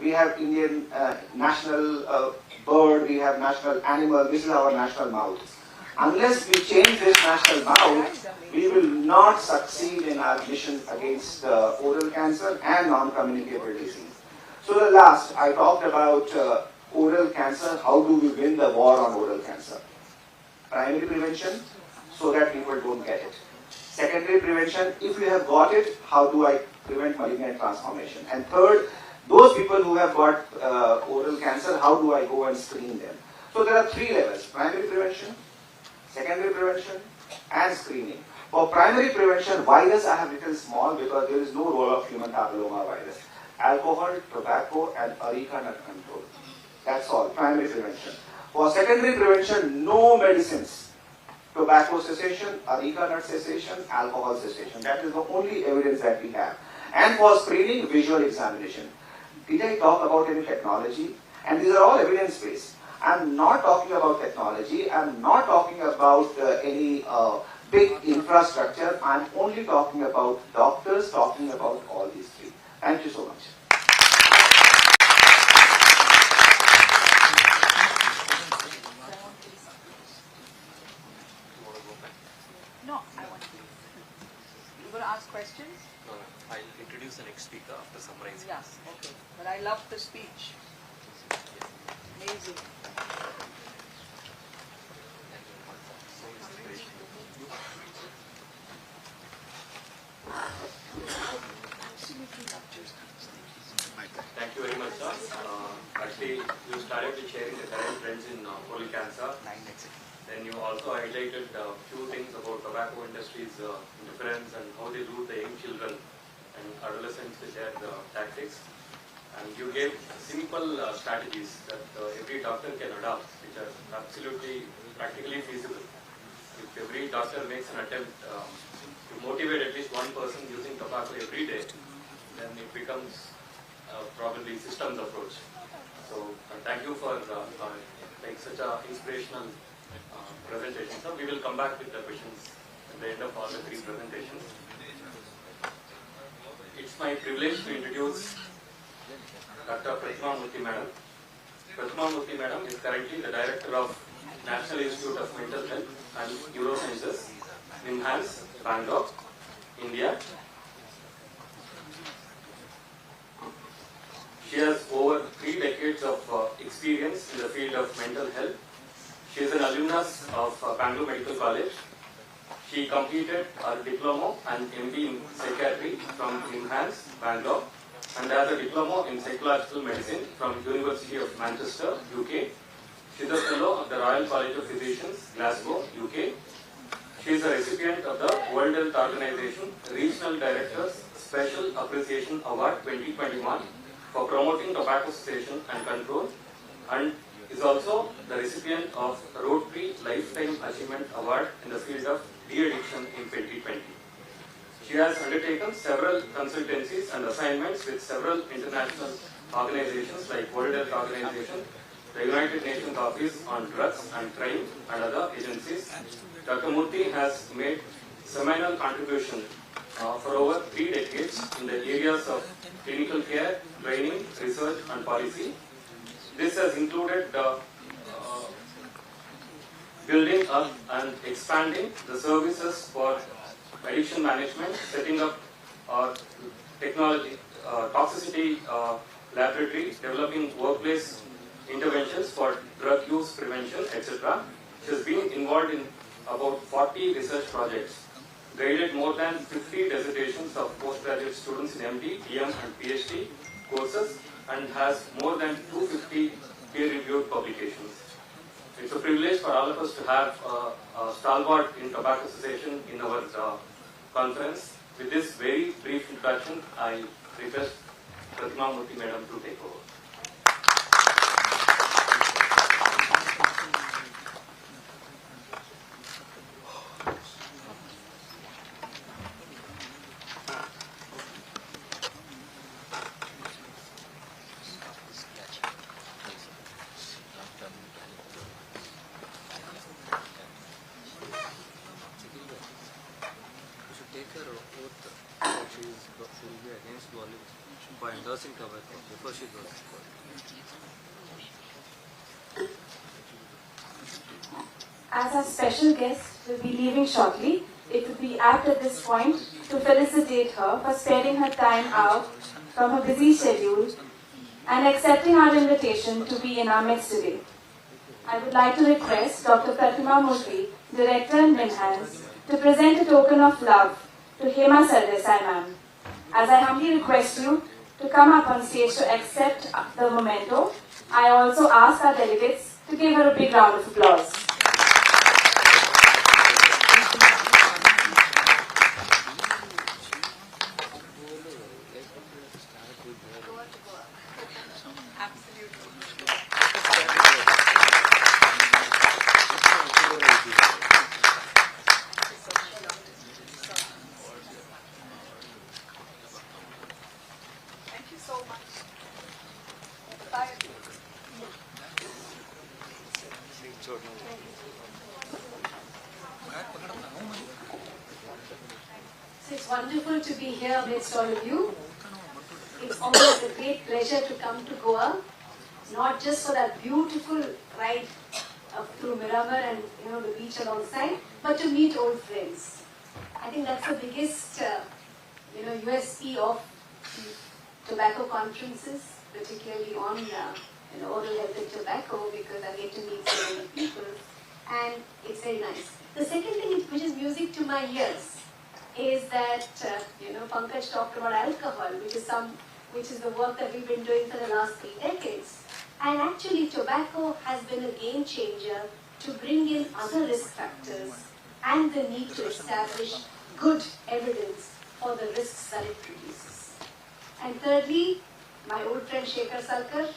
we have Indian national bird, we have national animal, this is our national mouth. Unless we change this national mouth, we will not succeed in our mission against oral cancer and non-communicable disease. So the last, I talked about oral cancer, how do we win the war on oral cancer? Primary prevention, so that people don't get it. Secondary prevention, if you have got it, how do I prevent malignant transformation? And third, those people who have got oral cancer, how do I go and screen them? So there are 3 levels: primary prevention, secondary prevention, and screening. For primary prevention, virus I have written small because there is no role of human papilloma virus. Alcohol, tobacco, and areca nut control. That's all, primary prevention. For secondary prevention, no medicines. Tobacco cessation, areca nut cessation, alcohol cessation. That is the only evidence that we have. And for screening, visual examination. Did I talk about any technology? And these are all evidence-based. I'm not talking about technology. I'm not talking about any big infrastructure. I'm only talking about doctors talking about all these 3. Thank you so much. No, I want to. You going to ask questions? No, I'll introduce the next speaker after summarizing. Yes, okay. But I love the speech. Amazing. So inspirational. Thank you very much, sir. Actually, you started with sharing the current trends in colon cancer. Then you also highlighted a few things about tobacco industry's interference and how they lure the young children and adolescents with their tactics. And you gave simple strategies that every doctor can adopt, which are absolutely practically feasible. If every doctor makes an attempt to motivate at least one person using tobacco every day, then it becomes probably systems approach. So thank you for like such an inspirational presentation. So we will come back with the questions at the end of all the three presentations. It's my privilege to introduce Dr. Pratima Murthy Madam. Pratima Murthy Madam is currently the Director of National Institute of Mental Health and Neurosciences, NIMHANS, Bangalore, India. She has over 3 decades of experience in the field of mental health. She is an alumnus of Bangalore Medical College. She completed her diploma and MD in psychiatry from NIMHANS, Bangalore, and has a diploma in psychological medicine from University of Manchester, UK. She is a fellow of the Royal College of Physicians, Glasgow, UK. She is a recipient of the World Health Organization Regional Directors Special Appreciation Award 2021 for promoting tobacco cessation and control, and is also the recipient of Rotary Lifetime Achievement Award in the field of de-addiction in 2020. She has undertaken several consultancies and assignments with several international organizations like World Health Organization, the United Nations Office on Drugs and Crime, and other agencies. Dr. Murthy has made seminal contribution for over 3 decades in the areas of clinical care, training, research, and policy. This has included building up and expanding the services for addiction management, setting up technology, toxicity laboratory, developing workplace interventions for drug use prevention, etc. She has been involved in about 40 research projects, graded more than 50 dissertations of postgraduate students in MD, DM, and PhD courses, and has more than 250 peer-reviewed publications. It's a privilege for all of us to have a stalwart in tobacco cessation in our conference. With this very brief introduction, I request Pratima Murthy Madam to take over. By endorsing tobacco before she goes. As our special guest will be leaving shortly, it would be apt at this point to felicitate her for sparing her time out from her busy schedule and accepting our invitation to be in our midst today. I would like to request Dr. Pratima Murthy, Director in NIMHANS, to present a token of love to Hema Sardesai ma'am. As I humbly request you to come up on stage to accept the memento, I also ask our delegates to give her a big round of applause. It's wonderful to be here amidst all of you. it's always a great pleasure to come to Goa, not just for that beautiful ride through Miramar and the beach alongside, but to meet old friends. I think that's the biggest USP of tobacco conferences, particularly on oral health and tobacco, because I get to meet so many people, and it's very nice. The second thing which is music to my ears is that Pankaj talked about alcohol, which is the work that we've been doing for the last 3 decades. And actually tobacco has been a game changer to bring in other risk factors and the need to establish good evidence for the risks that it produces. And thirdly, my old friend Shekhar Salkar,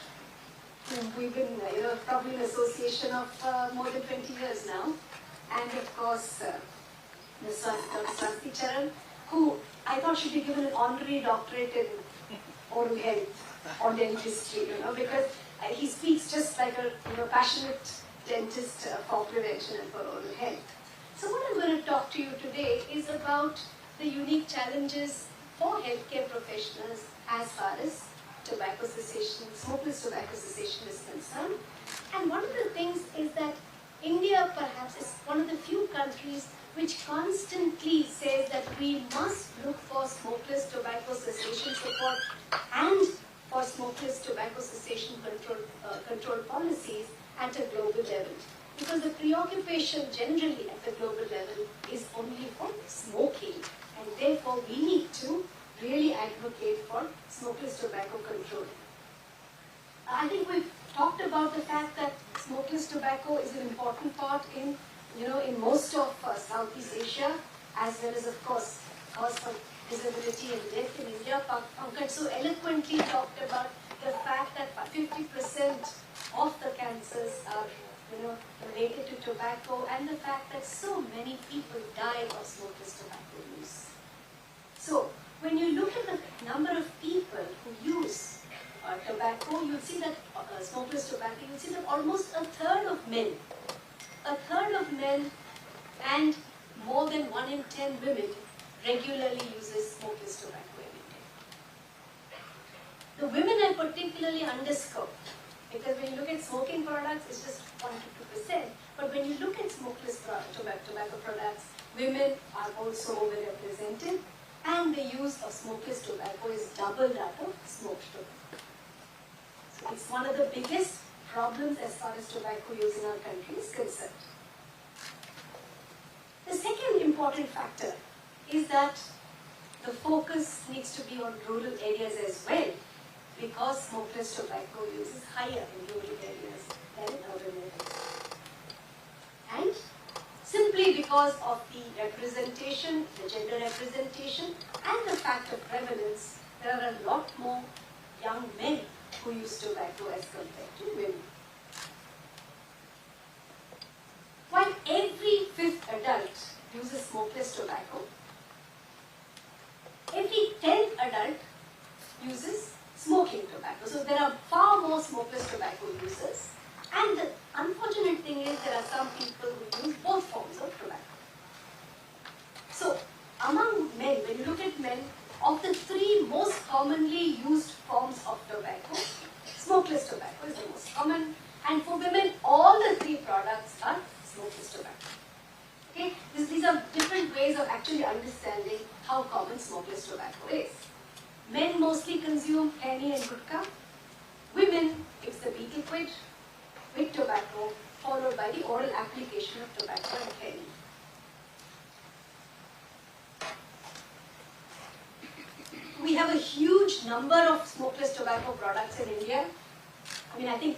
whom we've been probably in association of more than 20 years now, and of course Ms. Swasti Charan, who I thought should be given an honorary doctorate in oral health or dentistry, because he speaks just like a passionate dentist for prevention and for oral health. So what I'm going to talk to you today is about the unique challenges for healthcare professionals as far as tobacco cessation, smokeless tobacco cessation is concerned. And one of the things is that India perhaps is one of the few countries which constantly says that we must look for smokeless tobacco cessation support and for smokeless tobacco cessation control policies at a global level. Because the preoccupation generally at the global level is only for smoking, and therefore we need to really advocate for smokeless tobacco control. I think we've talked about the fact that smokeless tobacco is an important part in most of Southeast Asia, as well as, of course, cause for disability and death in India. Pankaj so eloquently talked about the fact that 50% of the cancers are related to tobacco, and the fact that so many people die of smokeless tobacco use. So, when you look at the number of people who use tobacco, you'll see that smokeless tobacco, you'll see that almost a third of men and more than 1 in 10 women regularly uses smokeless tobacco every day. The women I particularly underscore, because when you look at smoking products, it's just 1 to 2%. But when you look at smokeless tobacco products, women are also overrepresented, and the use of smokeless tobacco is double that of smoked tobacco. So it's one of the biggest problems as far as tobacco use in our country is concerned. The second important factor is that the focus needs to be on rural areas as well, because smokeless tobacco use is higher in rural areas than in urban areas. And simply because of the representation, the gender representation, and the fact of prevalence, there are a lot more young men who use tobacco as compared to women. While every 5th adult uses smokeless tobacco, every 10th adult uses smoking tobacco. So there are far more smokeless tobacco users, and the unfortunate thing is there are some people who use both forms of tobacco. So among men, when you look at men, of the 3 most commonly used forms of tobacco, smokeless tobacco is the most common, and for women, all the 3 products are smokeless tobacco. Okay? These are different ways of actually understanding how common smokeless tobacco is. Men mostly consume henny and gutka. Women, it's the betel quid with tobacco, followed by the oral application of tobacco and henny. We have a huge number of smokeless tobacco products in India. I mean, I think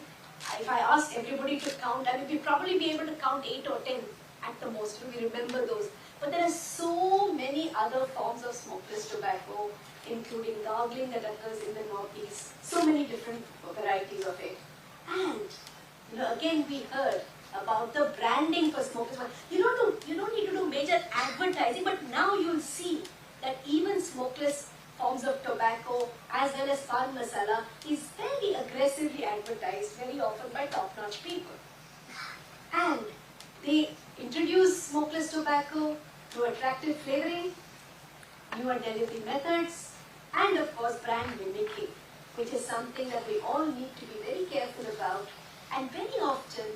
if I asked everybody to count, I mean, we'd probably be able to count 8 or 10 at the most. We remember those. But there are so many other forms of smokeless tobacco, including gargling that occurs in the Northeast. So many different varieties of it. And again, we heard about the branding for smokeless tobacco. You don't need to do major advertising, but now you'll see that even smokeless forms of tobacco as well as pan masala is very aggressively advertised very often by top-notch people. And they introduce smokeless tobacco through attractive flavoring, newer delivery methods, And of course, brand mimicking, which is something that we all need to be very careful about. And very often,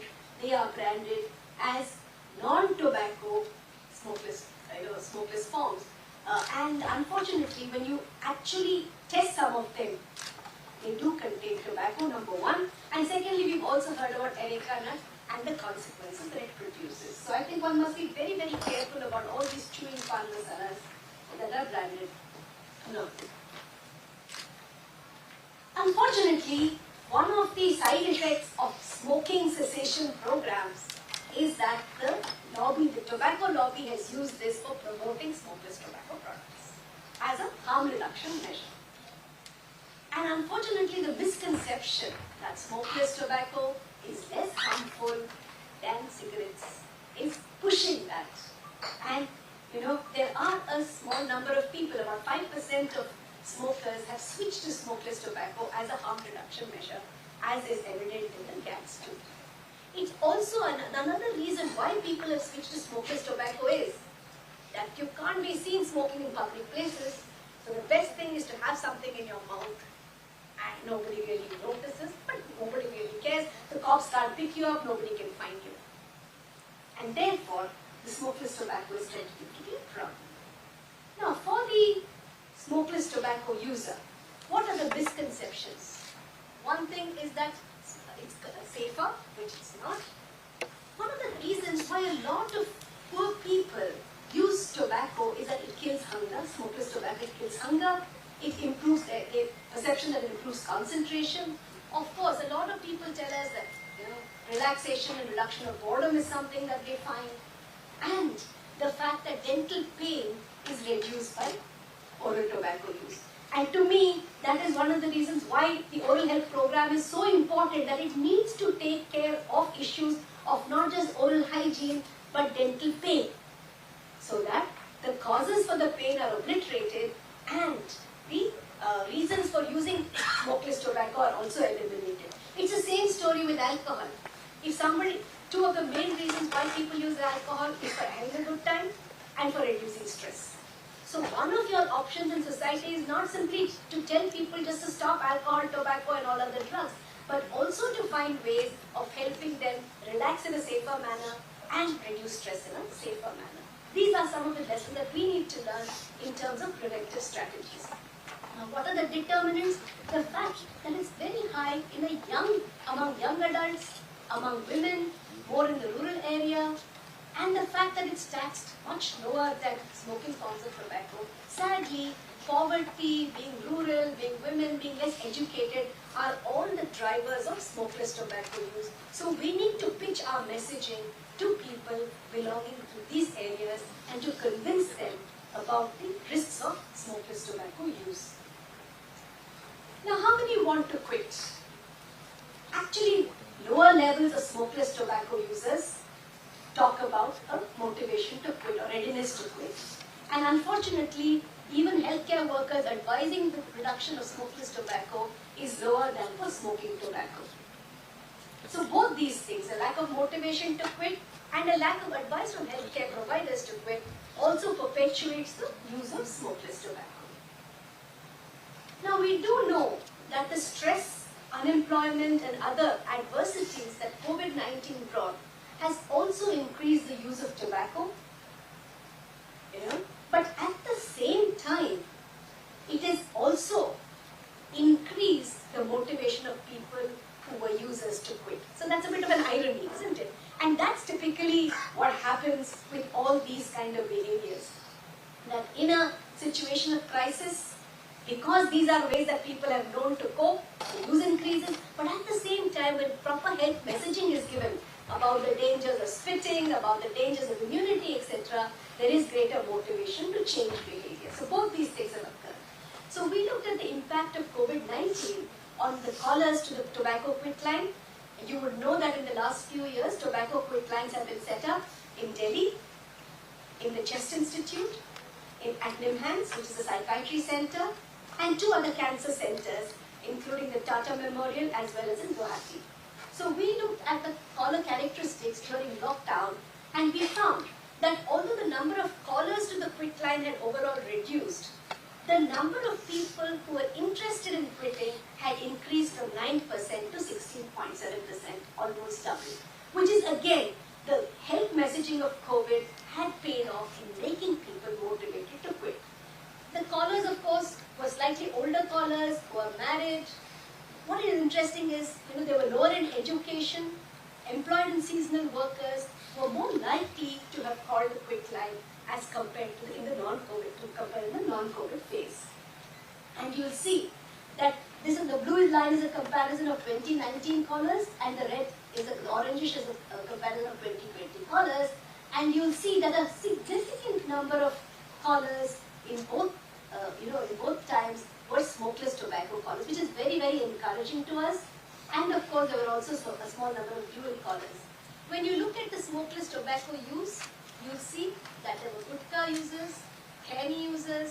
they are branded as non-tobacco smokeless, smokeless forms. And unfortunately, when you actually test some of them, they do contain tobacco, number one. And secondly, we've also heard about areca nut and the consequences that it produces. So I think one must be very, very careful about all these chewing pan masalas that are branded. No. Unfortunately, one of the side effects of smoking cessation programs is that the tobacco lobby has used this for promoting smokeless tobacco products as a harm reduction measure. And unfortunately, the misconception that smokeless tobacco is less harmful than cigarettes is pushing that. And there are a small number of people, about 5% of smokers have switched to smokeless tobacco as a harm reduction measure, as is evident in the GATS 2. It's also another reason why people have switched to smokeless tobacco is that you can't be seen smoking in public places. So the best thing is to have something in your mouth, and nobody really notices, but nobody really cares. The cops can't pick you up, nobody can find you. And therefore, the smokeless tobacco is tended to be a problem. Now, for the smokeless tobacco user, what are the misconceptions? One thing is that it's safer, which it's not. One of the reasons why a lot of poor people use tobacco is that it kills hunger. Smokeless tobacco kills hunger. It improves their perception that it improves concentration. Of course, a lot of people tell us that relaxation and reduction of boredom is something that they find. And the fact that dental pain is reduced by oral tobacco use. And to me, that is one of the reasons why the oral health program is so important, that it needs to take care of issues of not just oral hygiene, but dental pain, so that the causes for the pain are obliterated and the reasons for using smokeless tobacco are also eliminated. It's the same story with alcohol. If two of the main reasons why people use alcohol is for having a good time and for reducing stress. So one of your options in society is not simply to tell people just to stop alcohol, tobacco and all other drugs, but also to find ways of helping them relax in a safer manner and reduce stress in a safer manner. These are some of the lessons that we need to learn in terms of preventive strategies. Now, what are the determinants? The fact that it's very high among young adults, among women, more in the rural area, and the fact that it's taxed much lower than smoking forms of tobacco. Sadly, poverty, being rural, being women, being less educated are all the drivers of smokeless tobacco use. So we need to pitch our messaging to people belonging to these areas and to convince them about the risks of smokeless tobacco use. Now, how many want to quit? Actually, lower levels of smokeless tobacco users talk about a motivation to quit or readiness to quit. And unfortunately, even healthcare workers advising the reduction of smokeless tobacco is lower than for smoking tobacco. So both these things, a lack of motivation to quit and a lack of advice from healthcare providers to quit, also perpetuates the use of smokeless tobacco. Now we do know that the stress, unemployment and other adversities that COVID-19 brought has also increased the use of tobacco. But at the same time, it has also increased the motivation of people who were users to quit. So that's a bit of an irony, isn't it? And that's typically what happens with all these kind of behaviors. That in a situation of crisis, because these are ways that people have known to cope, the use increases, but at the same time, when proper health messaging is given about the dangers of spitting, about the dangers of immunity, etc., there is greater motivation to change behavior. So both these things have occurred. So we looked at the impact of COVID-19 on the callers to the tobacco quit line. You would know that in the last few years, tobacco quit lines have been set up in Delhi, in the Chest Institute, at NIMHANS, which is a psychiatry center, and 2 other cancer centers, including the Tata Memorial as well as in Guwahati. So we looked at the caller characteristics during lockdown, and we found that although the number of callers to the quit line had overall reduced, the number of people who were interested in quitting had increased from 9% to 16.7%, almost double. Which is again, the health messaging of COVID had paid off in making people motivated to quit. The callers, of course, were slightly older callers who are married. What is interesting is, they were lower in education, employed and seasonal workers were more likely to have called the quit line as compared to in the non-COVID phase. And you'll see that the blue line is a comparison of 2019 callers, and the red is the orangish is a comparison of 2020 callers. And you'll see that a significant number of callers in both times were smokeless tobacco callers, which is very, very encouraging to us. And of course, there were also a small number of dual callers. When you look at the smokeless tobacco use, you'll see that there were gutka users, khani users,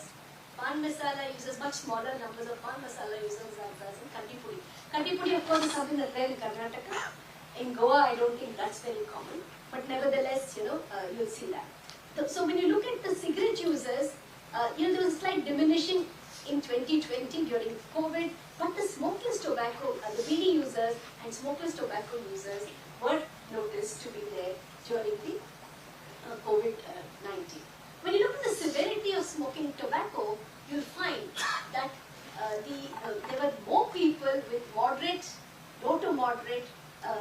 pan masala users, much smaller numbers of pan masala users as in kanti pudi. Kanti pudi, of course, is something that's there in Karnataka. In Goa, I don't think that's very common. But nevertheless, you'll see that. So when you look at the cigarette users, there was a slight diminishing in 2020 during COVID, but the smokeless tobacco, the BD users and smokeless tobacco users were noticed to be there during the COVID-19. When you look at the severity of smoking tobacco, you'll find that there were more people with low to moderate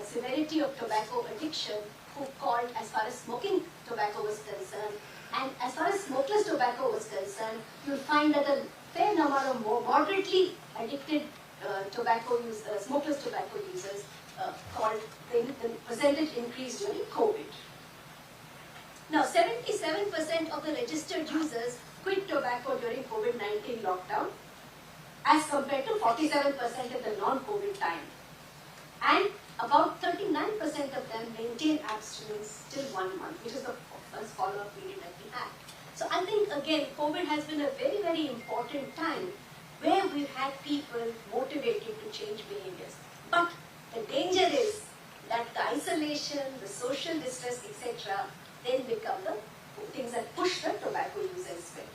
severity of tobacco addiction who called as far as smoking tobacco was concerned. And as far as smokeless tobacco was concerned, you'll find that a fair number of more moderately addicted smokeless tobacco users called the percentage increase during COVID. Now, 77% of the registered users quit tobacco during COVID-19 lockdown as compared to 47% in the non-COVID time. And about 39% of them maintain abstinence till 1 month, which is the first follow-up period that we had. So I think, again, COVID has been a very, very important time where we've had people motivated to change behaviors. But the danger is that the isolation, the social distress, etc., then become the things that push the tobacco users away.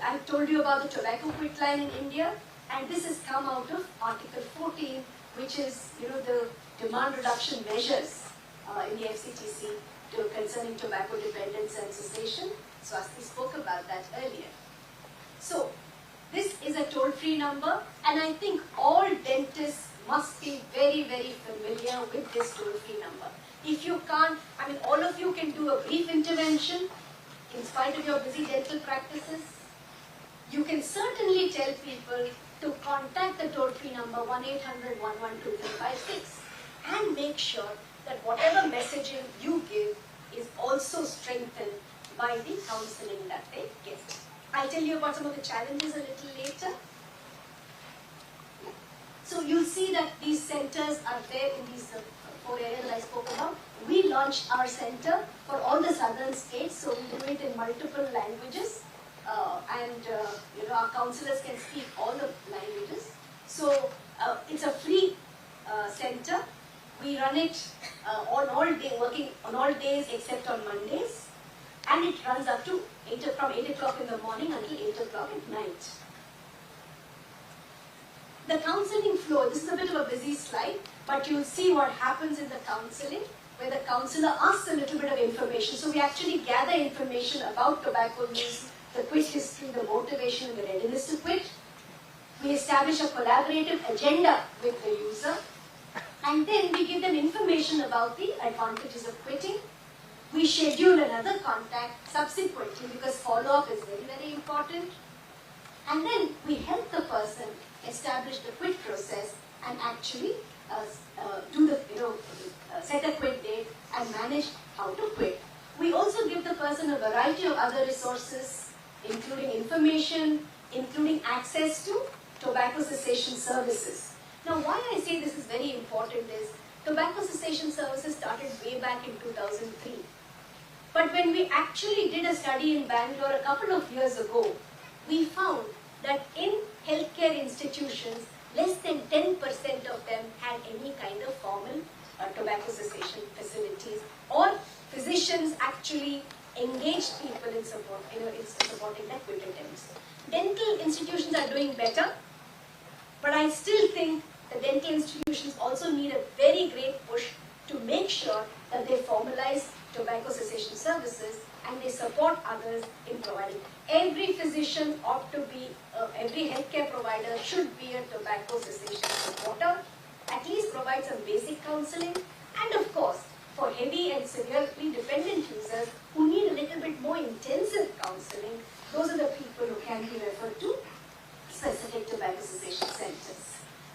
I told you about the tobacco quit line in India, and this has come out of Article 14, which is, the demand reduction measures in the FCTC concerning tobacco dependence and cessation. Swasti spoke about that earlier. So, this is a toll-free number, and I think all dentists must be very, very familiar with this toll-free number. If you can't, all of you can do a brief intervention in spite of your busy dental practices. You can certainly tell people to contact the toll-free number 1-800-112-356 and make sure that whatever messaging you give is also strengthened by the counseling that they get. I'll tell you about some of the challenges a little later. So you'll see that these centers are there in these 4 areas that I spoke about. We launched our center for all the southern states, so we do it in multiple languages. Our counselors can speak all the languages. So it's a free center. We run it working on all days except on Mondays. And it runs up to from 8 o'clock in the morning until 8 o'clock at night. The counseling flow, this is a bit of a busy slide, but you'll see what happens in the counseling, where the counselor asks a little bit of information. So we actually gather information about tobacco use, the quit history, the motivation, and the readiness to quit. We establish a collaborative agenda with the user, and then we give them information about the advantages of quitting. We schedule another contact subsequently because follow-up is very, very important. And then we help the person establish the quit process and actually set a quit date and manage how to quit. We also give the person a variety of other resources, including information, including access to tobacco cessation services. Now, why I say this is very important is tobacco cessation services started way back in 2003. But when we actually did a study in Bangalore a couple of years ago, we found that in healthcare institutions, less than 10% of them had any kind of formal tobacco cessation facilities, or physicians actually engaged people in supporting their quit attempts. dental institutions are doing better, but I still think the dental institutions also need a very great push to make sure that they formalize tobacco cessation services and they support others in providing. Every physician ought to be, every healthcare provider should be a tobacco cessation supporter, at least provide some basic counseling, and of course, for heavy and severely dependent users who need a little bit more intensive counseling, those are the people who can be referred to specific tobacco cessation centers.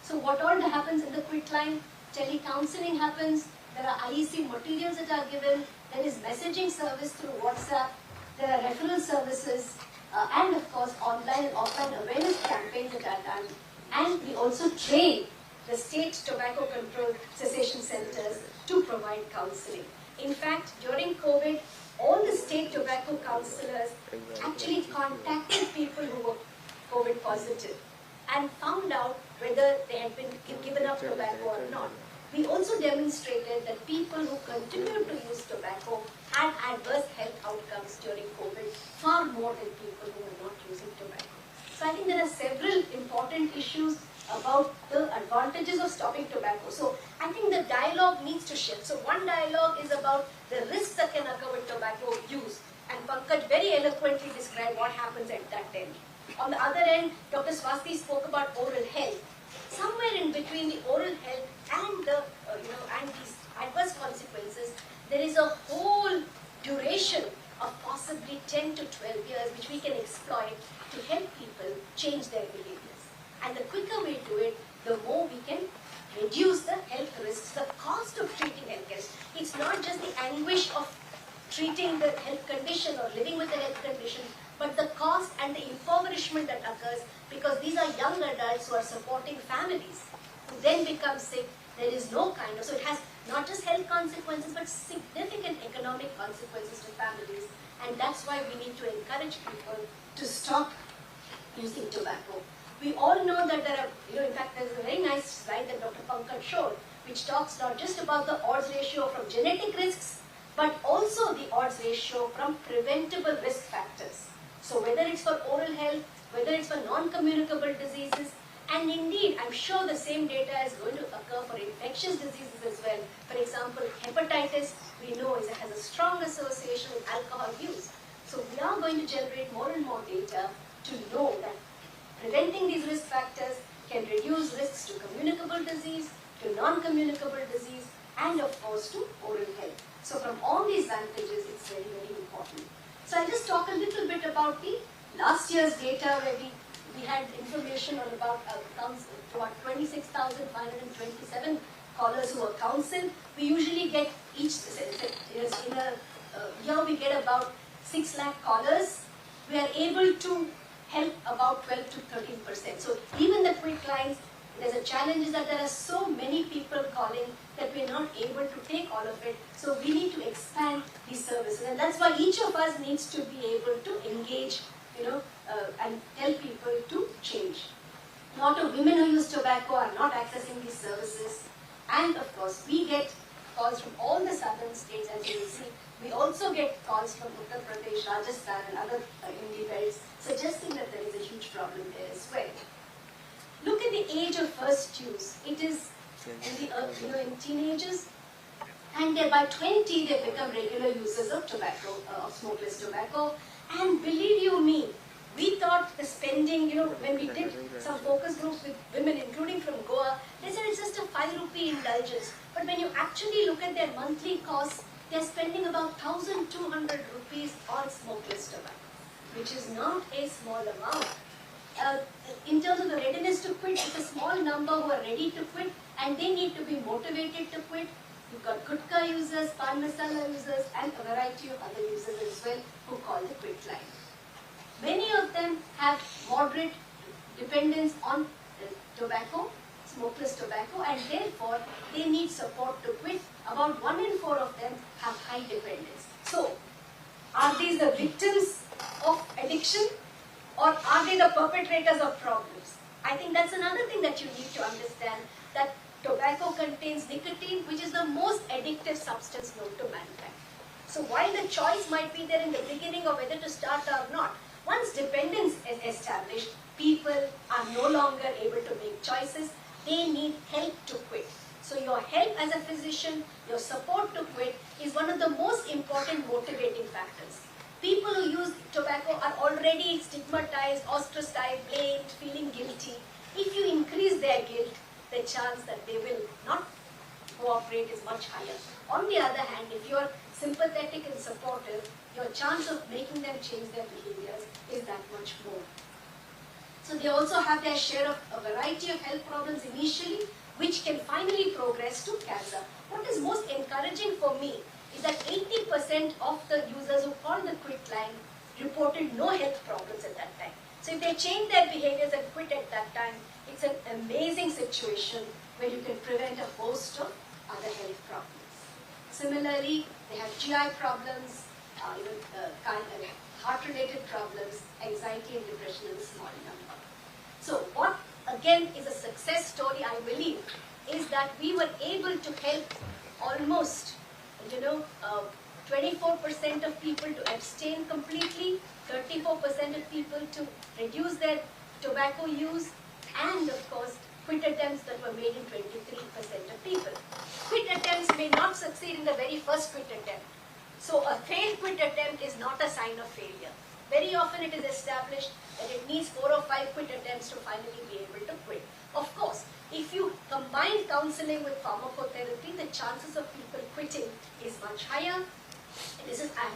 So what all happens in the quit line? Tele-counseling happens, there are IEC materials that are given, there is messaging service through WhatsApp, there are referral services, and of course online and offline awareness campaigns that are done. And we also train the state tobacco control cessation centers to provide counseling. In fact, during COVID, all the state tobacco counselors actually contacted people who were COVID positive and found out whether they had been given up tobacco or not. We also demonstrated that people who continued to use tobacco had adverse health outcomes during COVID, far more than people who were not using tobacco. So I think there are several important issues about the advantages of stopping tobacco. So I think the dialogue needs to shift. So one dialogue is about the risks that can occur with tobacco use, and Pankaj very eloquently described what happens at that end. On the other end, Dr. Swasti spoke about oral health. Somewhere in between the oral health and the and these adverse consequences, there is a whole duration of possibly 10 to 12 years which we can exploit to help people change their behaviors. And the quicker we do it, the more we can reduce the health risks, the cost of treating health risks. It's not just the anguish of treating the health condition or living with the health condition, but the cost and the impoverishment that occurs because these are young adults who are supporting families who then become sick. There is no kind of, so it has not just health consequences but significant economic consequences to families, and that's why we need to encourage people to stop using tobacco. We all know that there are, in fact there's a very nice slide that Dr. Pankaj showed which talks not just about the odds ratio from genetic risks but also the odds ratio from preventable risk factors. So whether it's for oral health, whether it's for non-communicable diseases, and indeed, I'm sure the same data is going to occur for infectious diseases as well. For example, hepatitis, we know has a strong association with alcohol use. So we are going to generate more and more data to know that preventing these risk factors can reduce risks to communicable disease, to non-communicable disease, and of course to oral health. So from all these vantages, it's very, very important. So I'll just talk a little bit about the last year's data where we had information on about 26,527 callers who were counseled. We usually get in a year we get about 6 lakh callers. We are able to help about 12 to 13%. So even the quit lines, there's a challenge is that there are so many people calling that we're not able to take all of it. So we need to expand these services, and that's why each of us needs to be able to engage, and help people to change. A lot of women who use tobacco are not accessing these services, and of course we get calls from all the southern states, as you will see. We also get calls from Uttar Pradesh, Rajasthan, and other Hindi belts, suggesting that there is a huge problem there as well. Look at the age of first use. It is in teenagers, and by 20 they become regular users of tobacco, of smokeless tobacco. And believe you me, we thought the spending, when we did some focus groups with women, including from Goa, they said it's just a 5 rupee indulgence. But when you actually look at their monthly costs, they're spending about 1,200 rupees on smokeless tobacco, which is not a small amount. In terms of the readiness to quit, it's a small number who are ready to quit, and they need to be motivated to quit. You've got gutka users, pan masala users, and a variety of other users as well who call the quit line. Many of them have moderate dependence on tobacco, smokeless tobacco, and therefore they need support to quit. About 1 in 4 of them have high dependence. So, are these the victims of addiction, or are they the perpetrators of problems? I think that's another thing that you need to understand, that tobacco contains nicotine, which is the most addictive substance known to mankind. So while the choice might be there in the beginning of whether to start or not, once dependence is established, established. People are no longer able to make choices. They need help to quit. So your help as a physician, your support to quit is one of the most important motivating factors. People who use tobacco are already stigmatized, ostracized, blamed, feeling guilty. If you increase their guilt, the chance that they will not cooperate is much higher. On the other hand, if you are sympathetic and supportive, your chance of making them change their behaviors is that much more. So they also have their share of a variety of health problems initially, which can finally progress to cancer. What is most encouraging for me is that 80% of the users who called the quit line reported no health problems at that time. So if they change their behaviors and quit at that time, it's an amazing situation where you can prevent a host of other health problems. Similarly, they have GI problems, heart-related problems, anxiety and depression in a small number. So what again is a success story, I believe, is that we were able to help almost 24% of people to abstain completely, 34% of people to reduce their tobacco use, and of course quit attempts that were made in 23% of people. Quit attempts may not succeed in the very first quit attempt. So a failed quit attempt is not a sign of failure. Very often it is established that it needs 4 or 5 quit attempts to finally be able to quit. Of course, if you combine counseling with pharmacotherapy, the chances of people quitting is much higher. I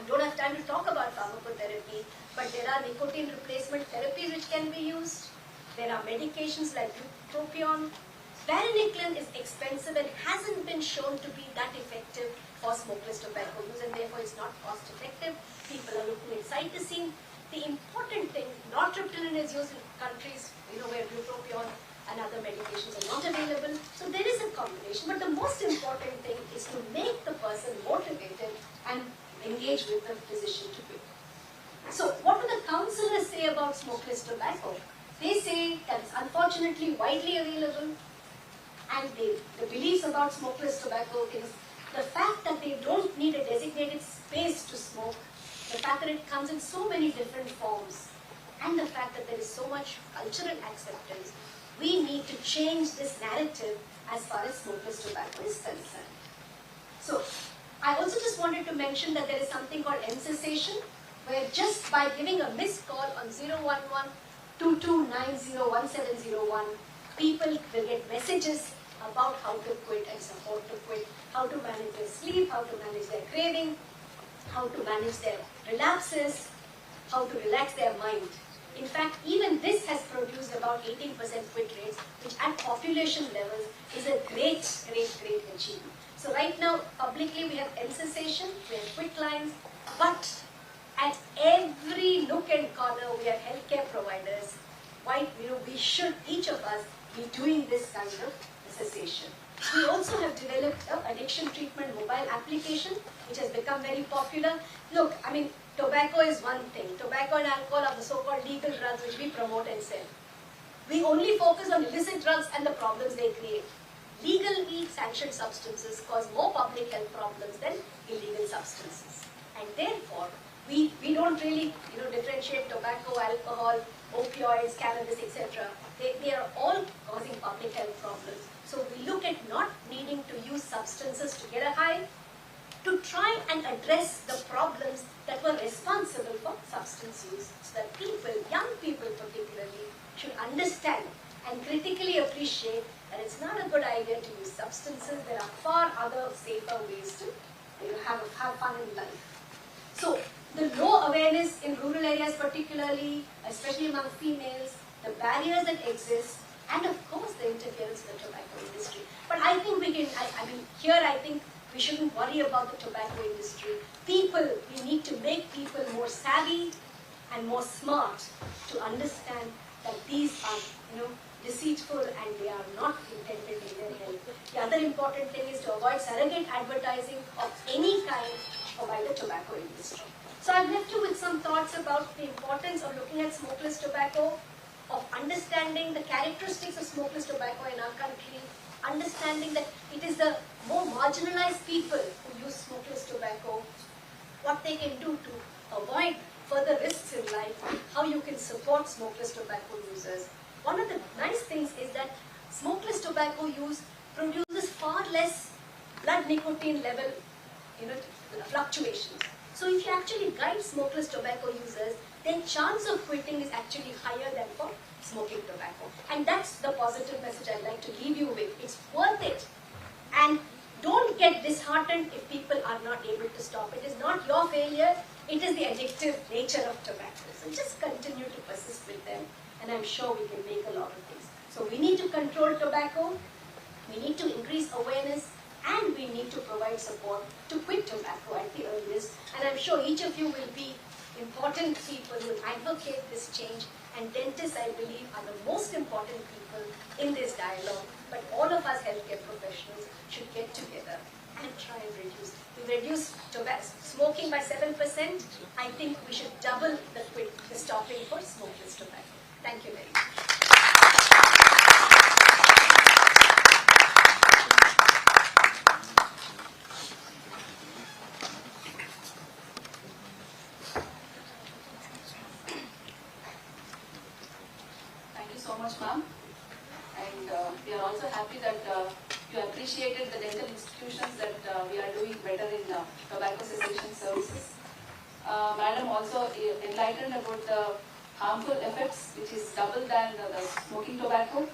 don't have time to talk about pharmacotherapy, but there are nicotine replacement therapies which can be used. There are medications like bupropion. Varenicline is expensive and hasn't been shown to be that effective for smokeless tobacco use, and therefore it's not cost effective. People are looking at cytosine. The important thing, nortriptyline is used in countries where bupropion and other medications are not available. So there is a combination, but the most important thing is to make the person motivated and engage with the physician to quit. So what do the counselors say about smokeless tobacco? They say that it's unfortunately widely available, and the beliefs about smokeless tobacco is the fact that they don't need a designated space to smoke, the fact that it comes in so many different forms, and the fact that there is so much cultural acceptance. We need to change this narrative as far as smokeless tobacco is concerned. So I also just wanted to mention that there is something called M-cessation, where just by giving a missed call on 011-2290-1701, people will get messages about how to quit and support to quit, how to manage their sleep, how to manage their craving, how to manage their relapses, how to relax their mind. In fact, even this has produced about 18% quit rates, which at population levels is a great achievement. So right now, publicly we have M-cessation, we have quit lines, but at every nook and corner we have healthcare providers. We should, each of us, be doing this kind of cessation. We also have developed an addiction treatment mobile application, which has become very popular. Look, tobacco is one thing. Tobacco and alcohol are the so-called legal drugs which we promote and sell. We only focus on illicit drugs and the problems they create. Legally sanctioned substances cause more public health problems than illegal substances. And therefore, we don't really differentiate tobacco, alcohol, opioids, cannabis, etc. They are all causing public health problems. So we look at not needing to use substances to get a high, to try and address the problems that were responsible for substance use, so that people, young people particularly, should understand and critically appreciate that it's not a good idea to use substances. There are far other safer ways to have fun in life. So the low awareness in rural areas particularly, especially among females, the barriers that exist, and of course the interference with the tobacco industry. But I think we shouldn't worry about the tobacco industry. We need to make people more savvy and more smart to understand that these are, deceitful and they are not intended in their health. The other important thing is to avoid surrogate advertising of any kind by the tobacco industry. So I've left you with some thoughts about the importance of looking at smokeless tobacco, of understanding the characteristics of smokeless tobacco in our country, understanding that it is the more marginalized people who use smokeless tobacco, what they can do to avoid further risks in life, how you can support smokeless tobacco users. One of the nice things is that smokeless tobacco use produces far less blood nicotine level, fluctuations. So if you actually guide smokeless tobacco users, then chance of quitting is actually higher than for smoking tobacco. And that's the positive message I'd like to leave you with. It's worth it. And don't get disheartened if people are not able to stop. It is not your failure, it is the addictive nature of tobacco. So just continue to persist with them, and I'm sure we can make a lot of things. So we need to control tobacco, we need to increase awareness, and we need to provide support to quit tobacco at the earliest. And I'm sure each of you will be important people who advocate this change, and dentists, I believe, are the most important people in this dialogue. But all of us healthcare professionals should get together and try and reduce. We reduced smoking by 7%. I think we should double the stopping for smokeless tobacco. Thank you very much. Thank you so much, ma'am. And we are also happy that you appreciated the dental institutions that we are doing better in tobacco cessation services. Madam also enlightened about the harmful effects, which is double than the smoking tobacco.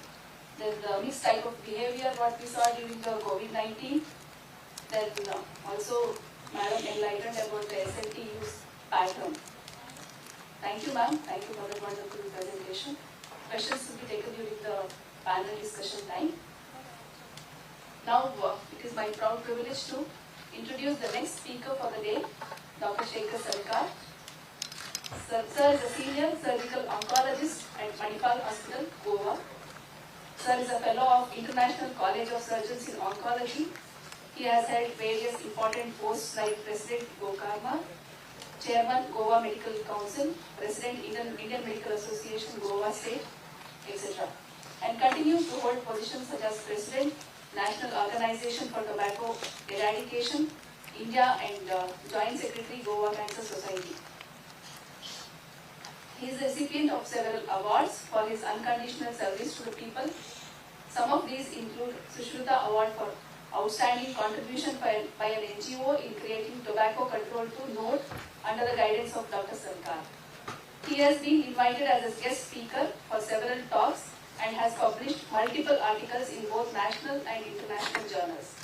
Then the mixed type of behavior what we saw during the COVID-19. Then also Madam enlightened about the SLT use pattern. Thank you, ma'am. Thank you for the wonderful presentation. Questions will be taken during the panel discussion time. Now, it is my proud privilege to introduce the next speaker for the day, Dr. Shekhar Sarkar. Sir is a senior surgical oncologist at Manipal Hospital, Goa. Sir is a fellow of International College of Surgeons in Oncology. He has held various important posts like President Gokarma, Chairman Goa Medical Council, President Indian Medical Association Goa State, etc. And continues to hold positions such as President, National Organization for Tobacco Eradication, India, and Joint Secretary Goa Cancer Society. He is the recipient of several awards for his unconditional service to the people. Some of these include Sushruta Award for Outstanding Contribution by an NGO in creating tobacco control to note under the guidance of Dr. Sarkar. He has been invited as a guest speaker for several talks and has published multiple articles in both national and international journals.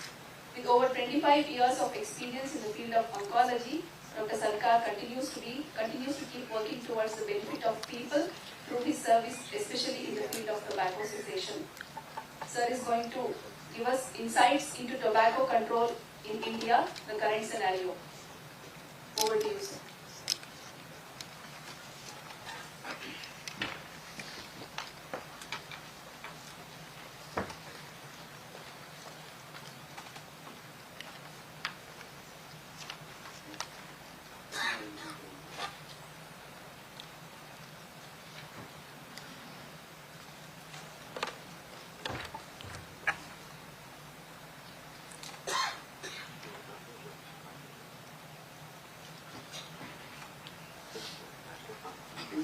With over 25 years of experience in the field of oncology, Dr. Sarkar continues to keep working towards the benefit of people through his service, especially in the field of tobacco cessation. Sir is going to give us insights into tobacco control in India, the current scenario. Over to you, sir.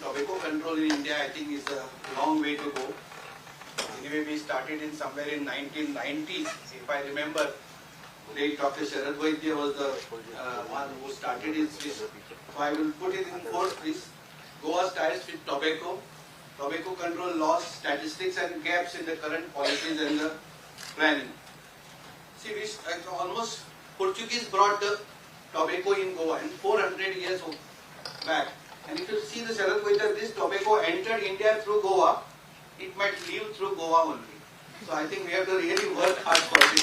Tobacco control in India, I think, is a long way to go. Anyway, we started in somewhere in 1990s. If I remember, late Dr. Sharad Vaidya was the one who started it. So I will put it in fourth, please. Goa starts with tobacco control laws, statistics and gaps in the current policies and the planning. See, almost Portuguese brought the tobacco in Goa in 400 years back. And if you see the Sharad Vaidya, this tobacco entered India through Goa, it might leave through Goa only. So I think we have to really work hard for this.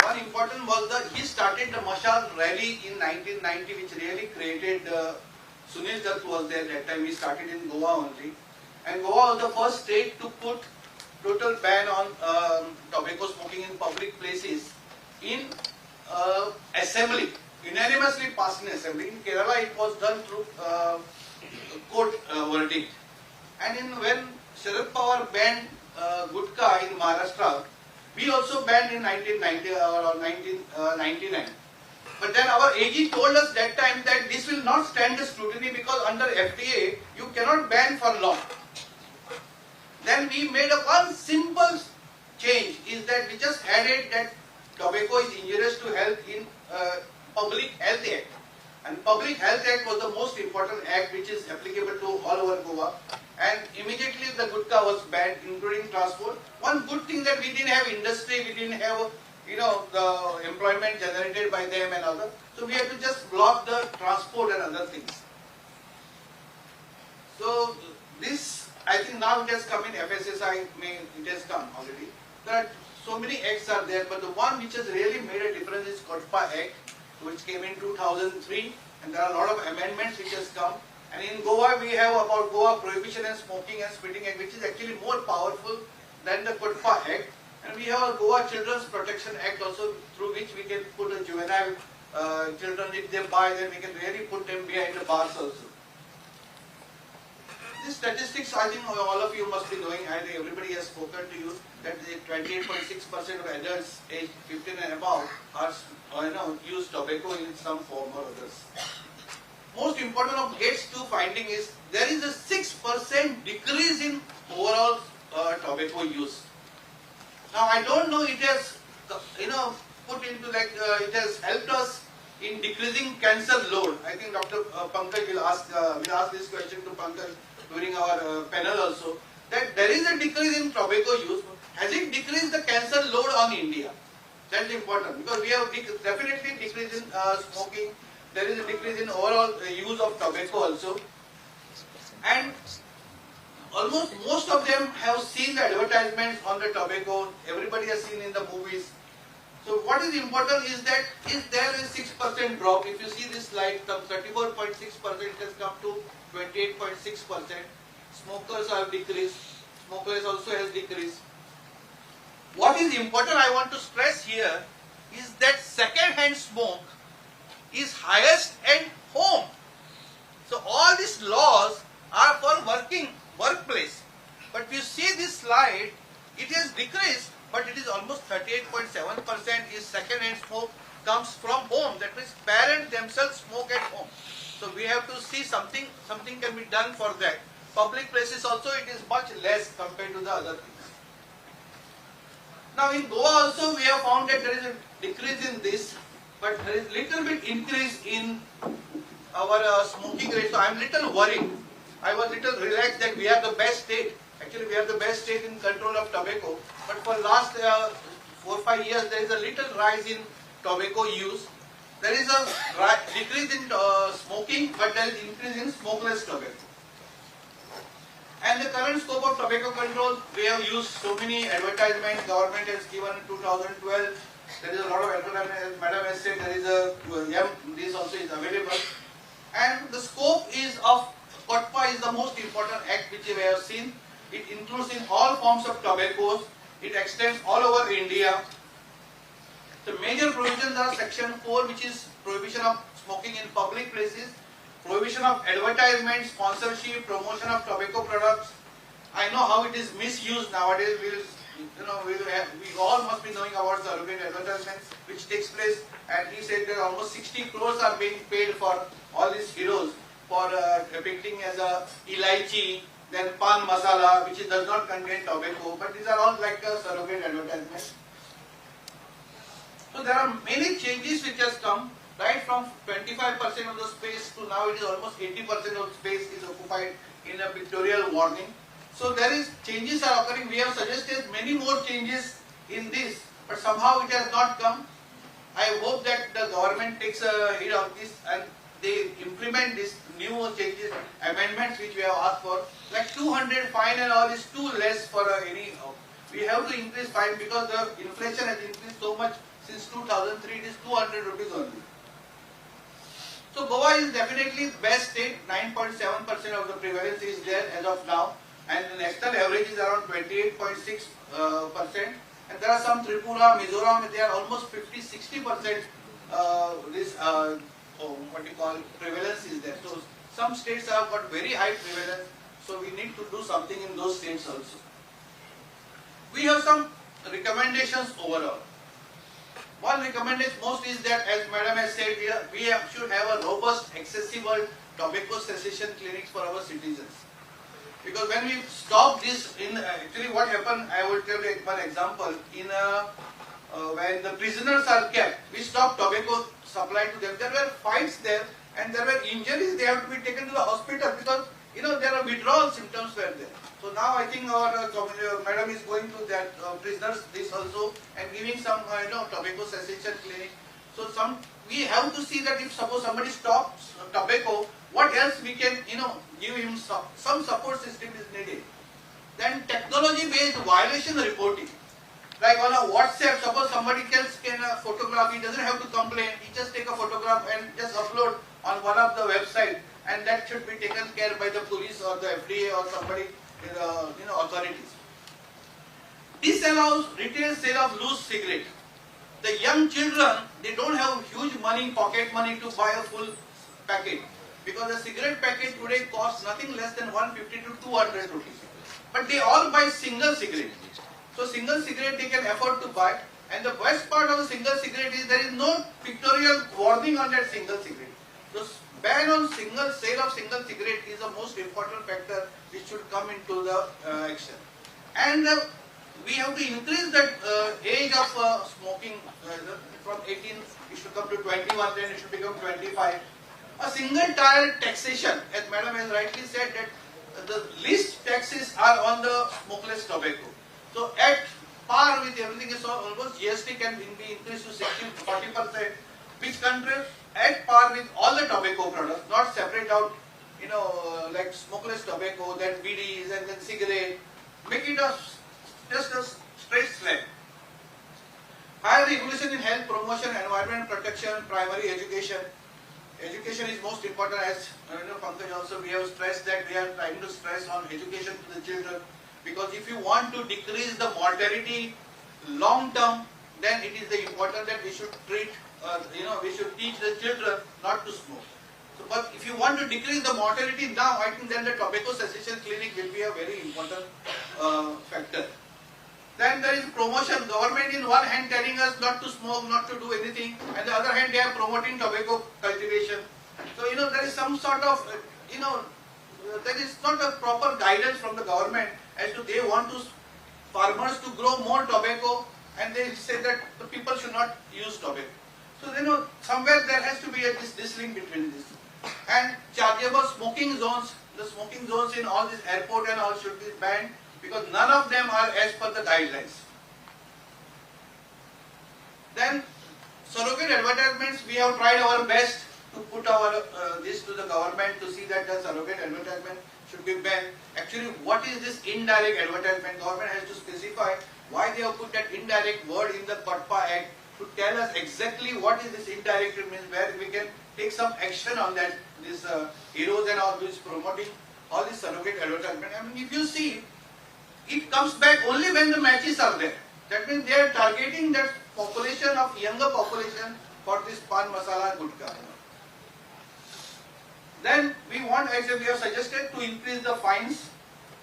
One important was that he started the Mashal rally in 1990, which really created, Sunil Dutt was there that time. He started in Goa only. And Goa was the first state to put total ban on tobacco smoking in public places in assembly. Unanimously passed in assembly. In Kerala, it was done through court verdict. And when Sharad Pawar banned Gutka in Maharashtra, we also banned in 1990 or 1999. But then our AG told us that time that this will not stand the scrutiny because under FDA you cannot ban for long. Then we made a one simple change is that we just added that tobacco is injurious to health in Public Health Act. And Public Health Act was the most important act which is applicable to all over Goa. And immediately the gutka was banned, including transport. One good thing that we didn't have industry, we didn't have the employment generated by them and other. So we had to just block the transport and other things. So this, I think now it has come in FSSI, it has come already. There are so many acts are there, but the one which has really made a difference is Kodpa Act, which came in 2003, and there are a lot of amendments which has come. And in Goa we have about Goa Prohibition and Smoking and Spitting Act, which is actually more powerful than the Kodpa Act. And we have a Goa Children's Protection Act also, through which we can put a juvenile children, if they buy, then we can really put them behind the bars also. These statistics, I think all of you must be knowing, and everybody has spoken to you, that 28.6% of adults aged 15 and above are, use tobacco in some form or others. Most important of Gates 2 finding is there is a 6% decrease in overall tobacco use. Now I don't know it has, put into it has helped us in decreasing cancer load. I think Dr. Pankaj will ask this question to Pankaj during our panel also. That there is a decrease in tobacco use. Has it decreased the cancer load on India? That is important because we have definitely decrease in smoking. There is a decrease in overall use of tobacco also. And almost most of them have seen the advertisements on the tobacco. Everybody has seen in the movies. So what is important is that if there is 6% drop, if you see this slide from 34.6% has come to 28.6%. Smokers have decreased. Smokeless also has decreased. What is important I want to stress here is that second-hand smoke is highest at home. So all these laws are for workplace. But if you see this slide, it has decreased, but it is almost 38.7% is second-hand smoke comes from home. That means parents themselves smoke at home. So we have to see something can be done for that. Public places also it is much less compared to the other things. Now in Goa also we have found that there is a decrease in this, but there is little bit increase in our smoking rate. So I am little worried. I was little relaxed that we are the best state. Actually we are the best state in control of tobacco. But for last 4 or 5 years there is a little rise in tobacco use. There is a decrease in smoking, but there is increase in smokeless tobacco. And the current scope of tobacco control, we have used so many advertisements. Government has given in 2012. There is a lot of advertisements. Madam has said there is this also is available. And the scope is of Kodpa is the most important act which we have seen. It includes in all forms of tobaccos. It extends all over India. The major provisions are Section 4, which is prohibition of smoking in public places, prohibition of advertisement, sponsorship, promotion of tobacco products. I know how it is misused nowadays. We all must be knowing about surrogate advertisements, which takes place. And he said that almost 60 crores are being paid for all these heroes for depicting as a elaichi, then pan masala, which does not contain tobacco. But these are all like a surrogate advertisement. So there are many changes which has come, right from 25% of the space to now it is almost 80% of space is occupied in a pictorial warning. So there is changes are occurring. We have suggested many more changes in this, but somehow it has not come. I hope that the government takes a heed of this and they implement these new changes, amendments which we have asked for. Like 200 fine and all is too less for any. We have to increase fine because the inflation has increased so much. Since 2003, it is 200 rupees only. So Goa is definitely the best state. 9.7% of the prevalence is there as of now, and the national average is around 28.6%. And there are some Tripura, Mizoram, they are almost 50-60%. Prevalence is there. So some states have got very high prevalence. So we need to do something in those states also. We have some recommendations overall. one recommendation most is that, as Madam has said, we should have a robust, accessible tobacco cessation clinics for our citizens. Because when we stop this, actually what happened, I will tell you one example. When the prisoners are kept, we stopped tobacco supply to them. There were fights there and there were injuries. They have to be taken to the hospital because there are withdrawal symptoms were there. So now I think our madam is going to that prisoners this also and giving some tobacco cessation clinic. So we have to see that if suppose somebody stops tobacco, what else we can give him some support system is needed. Then technology based violation reporting. Like on a WhatsApp, suppose somebody else can photograph, he doesn't have to complain, he just take a photograph and just upload on one of the website, and that should be taken care by the police or the FDA or somebody in the authorities. This allows retail sale of loose cigarette. The young children, they don't have huge money, pocket money to buy a full packet, because a cigarette packet today costs nothing less than 150 to 200 rupees. But they all buy single cigarette. So single cigarette they can afford to buy, and the best part of the single cigarette is there is no pictorial warning on that single cigarette. So ban on sale of single cigarette is the most important factor which should come into the action. And we have to increase that age of smoking from 18, it should come to 21, then it should become 25. A single tier taxation, as Madam has rightly said, that the least taxes are on the smokeless tobacco. So at par with everything is almost GST can be increased to 40%, which countries at par with all the tobacco products, not separate out, like smokeless tobacco, then BDs and then cigarette, make it just a straight slab. Higher regulation in health promotion, environment protection, primary education. Education is most important, as Pankaj also we have stressed that we are trying to stress on education to the children. Because if you want to decrease the mortality long term, then it is important that we should we should teach the children not to smoke. So, but if you want to decrease the mortality now, I think then the tobacco cessation clinic will be a very important factor. Then there is promotion. Government in one hand telling us not to smoke, not to do anything, and the other hand they are promoting tobacco cultivation. So there is some sort of there is not a proper guidance from the government as to they want farmers to grow more tobacco, and they say that the people should not use tobacco. So somewhere there has to be this link between this. And chargeable smoking zones, the smoking zones in all this airport and all should be banned, because none of them are as per the guidelines. Then surrogate advertisements, we have tried our best to put our this to the government to see that the surrogate advertisement should be banned. Actually, what is this indirect advertisement? Government has to specify why they have put that indirect word in the PATPA Act to tell us exactly what is this indirect means, where we can take some action on that. This heroes and all which promoting all this surrogate advertisement. I mean, if you see, it comes back only when the matches are there. That means they are targeting that population of younger population for this pan masala gutka. Then we want, as we have suggested, to increase the fines.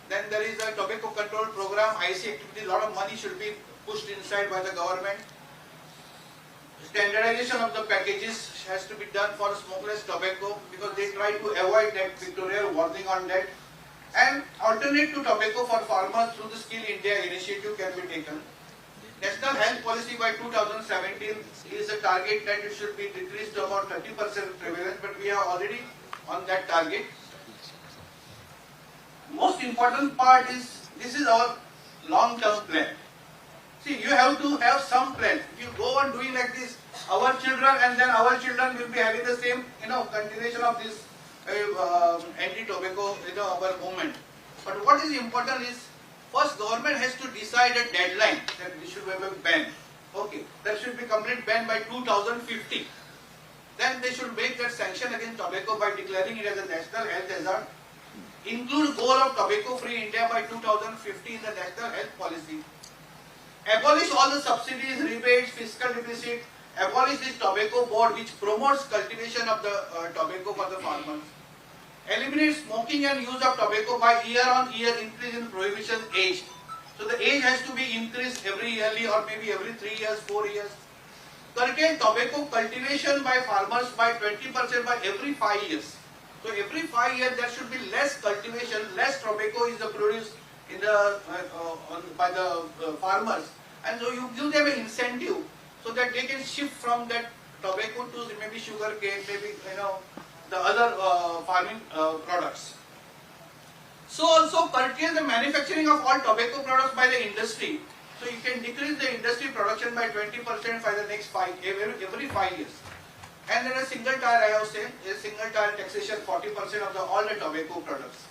Then there is a tobacco control program, IC activity, a lot of money should be pushed inside by the government. Standardization of the packages has to be done for smokeless tobacco, because they try to avoid that pictorial warning on that. And alternate to tobacco for farmers through the Skill India initiative can be taken. National health policy by 2017 is a target that it should be decreased to about 30% prevalence, but we are already on that target. Most important part is, this is our long-term plan. See, you have to have some plan. If you go on doing like this, our children and then our children will be having the same, continuation of this anti-tobacco, our movement. But what is important is, first government has to decide a deadline that we should have a ban. Okay, that should be complete ban by 2050. Then they should make that sanction against tobacco by declaring it as a national health hazard. Include goal of tobacco-free India by 2050 in the national health policy. Abolish all the subsidies, rebates, fiscal deficit. Abolish this tobacco board which promotes cultivation of the tobacco for the farmers. Eliminate smoking and use of tobacco by year-on-year increase in prohibition age. So the age has to be increased every yearly or maybe every 3 years, 4 years. curtail tobacco cultivation by farmers by 20% by every 5 years. So every 5 years there should be less cultivation, less tobacco is produced in the by the farmers, and so you give them an incentive so that they can shift from that tobacco to maybe sugar cane, maybe the other farming products. So also curtail the manufacturing of all tobacco products by the industry. So you can decrease the industry production by 20% for the next every 5 years. And then a single tire, I have said, a single tire taxation 40% of all the tobacco products.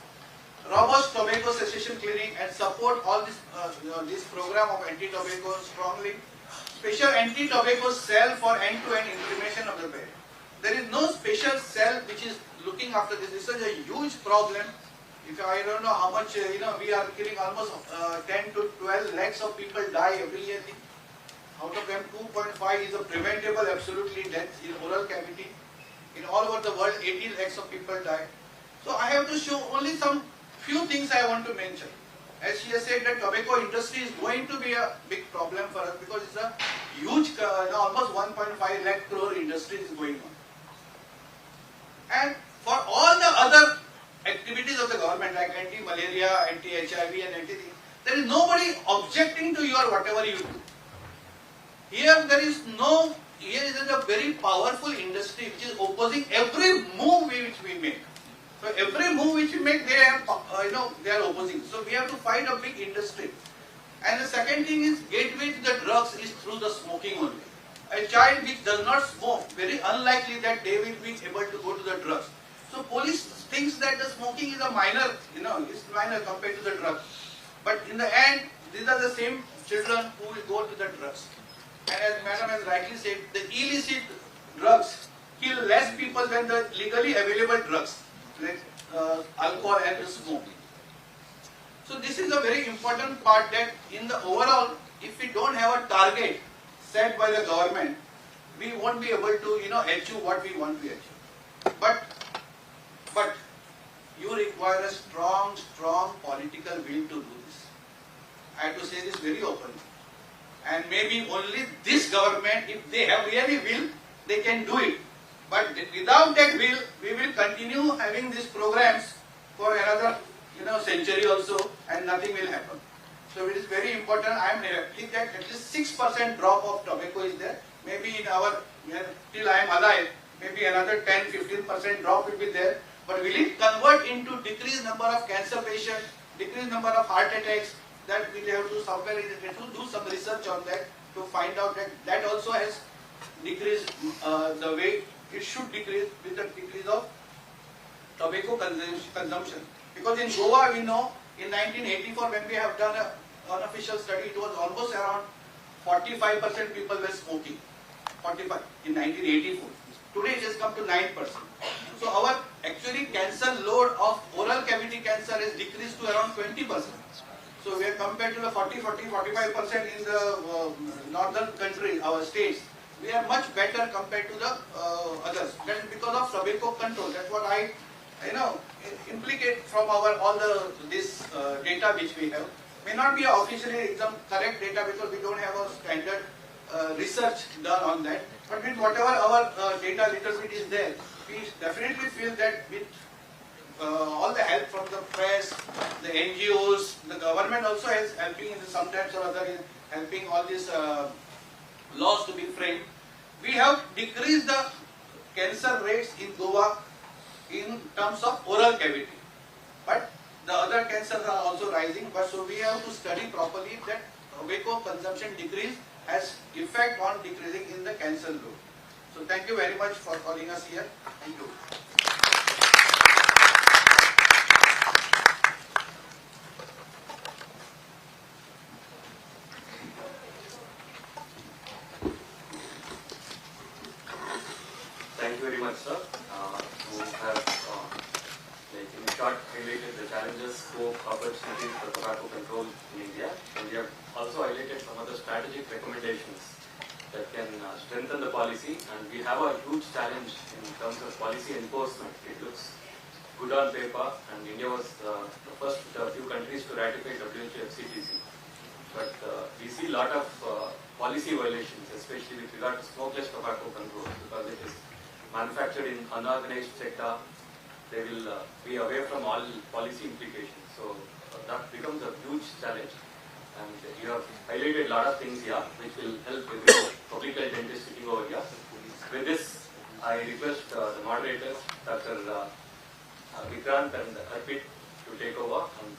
Robust tobacco cessation clinic and support all this program of anti-tobacco strongly. Special anti-tobacco cell for end-to-end implementation of the bill. There is no special cell which is looking after this. This is a huge problem. If I don't know how much, we are killing almost 10 to 12 lakhs of people die every year. Out of them, 2.5 is a preventable absolutely death in oral cavity. In all over the world, 18 lakhs of people die. So I have to show only some few things I want to mention. As she has said, that tobacco industry is going to be a big problem for us because it's a huge, almost 1.5 lakh crore industry is going on. And for all the other activities of the government like anti-malaria, anti-HIV and anything, there is nobody objecting to your whatever you do. Here there is no, here is a very powerful industry which is opposing every move which we make. So every move which we make, they are, they are opposing. So we have to fight a big industry. And the second thing is, gateway to the drugs is through the smoking only. A child which does not smoke, very unlikely that they will be able to go to the drugs. So police thinks that the smoking is a minor, it's minor compared to the drugs. But in the end, these are the same children who will go to the drugs. And as Madam has rightly said, the illicit drugs kill less people than the legally available drugs, like alcohol and smoking. So this is a very important part, that in the overall, if we don't have a target set by the government, we won't be able to, achieve what we want to achieve. But you require a strong political will to do this. I have to say this very openly. And maybe only this government, if they have really will, they can do it. But without that will, we will continue having these programs for another, century also, and nothing will happen. So it is very important. I am happy that at least 6% drop of tobacco is there. Maybe in our, till I am alive, maybe another 10-15% drop will be there. But will it convert into decreased number of cancer patients, decreased number of heart attacks? That we have to somewhere to do some research on that to find out that that also has decreased the way it should decrease with the decrease of tobacco consumption. Because in Goa, we know in 1984 when we have done an unofficial study, it was almost around 45% people were smoking. 45 in 1984. Today it has come to 9%. So our actually cancer load of oral cavity cancer has decreased to around 20%. So we are compared to the 45% in the northern country, our states, we are much better compared to the others. That is because of tobacco control. That's what I, implicate from our all this data which we have. May not be officially some correct data because we don't have a standard research done on that. But with whatever our data little bit is there, we definitely feel that with all the help from the press, the NGOs, the government also is helping in sometimes or other in helping all these laws to be framed. We have decreased the cancer rates in Goa in terms of oral cavity. But the other cancers are also rising. But so we have to study properly that tobacco consumption decrease has effect on decreasing in the cancer load. So thank you very much for calling us here. Thank you. Thank you very much, sir, who have, in short, highlighted the challenges, scope, opportunities for tobacco control in India. And we have also highlighted some other strategic recommendations that can strengthen the policy. And we have a huge challenge in terms of policy enforcement. It looks good on paper, and India was the first few countries to ratify WHO FCTC. But we see a lot of policy violations, especially with regard to smokeless tobacco control, because it is manufactured in unorganized sector. They will be away from all policy implications. So that becomes a huge challenge. And you have highlighted a lot of things here which will help with the public health dentist sitting over here. With this, I request the moderators, Dr. Vikrant and Arpit, to take over and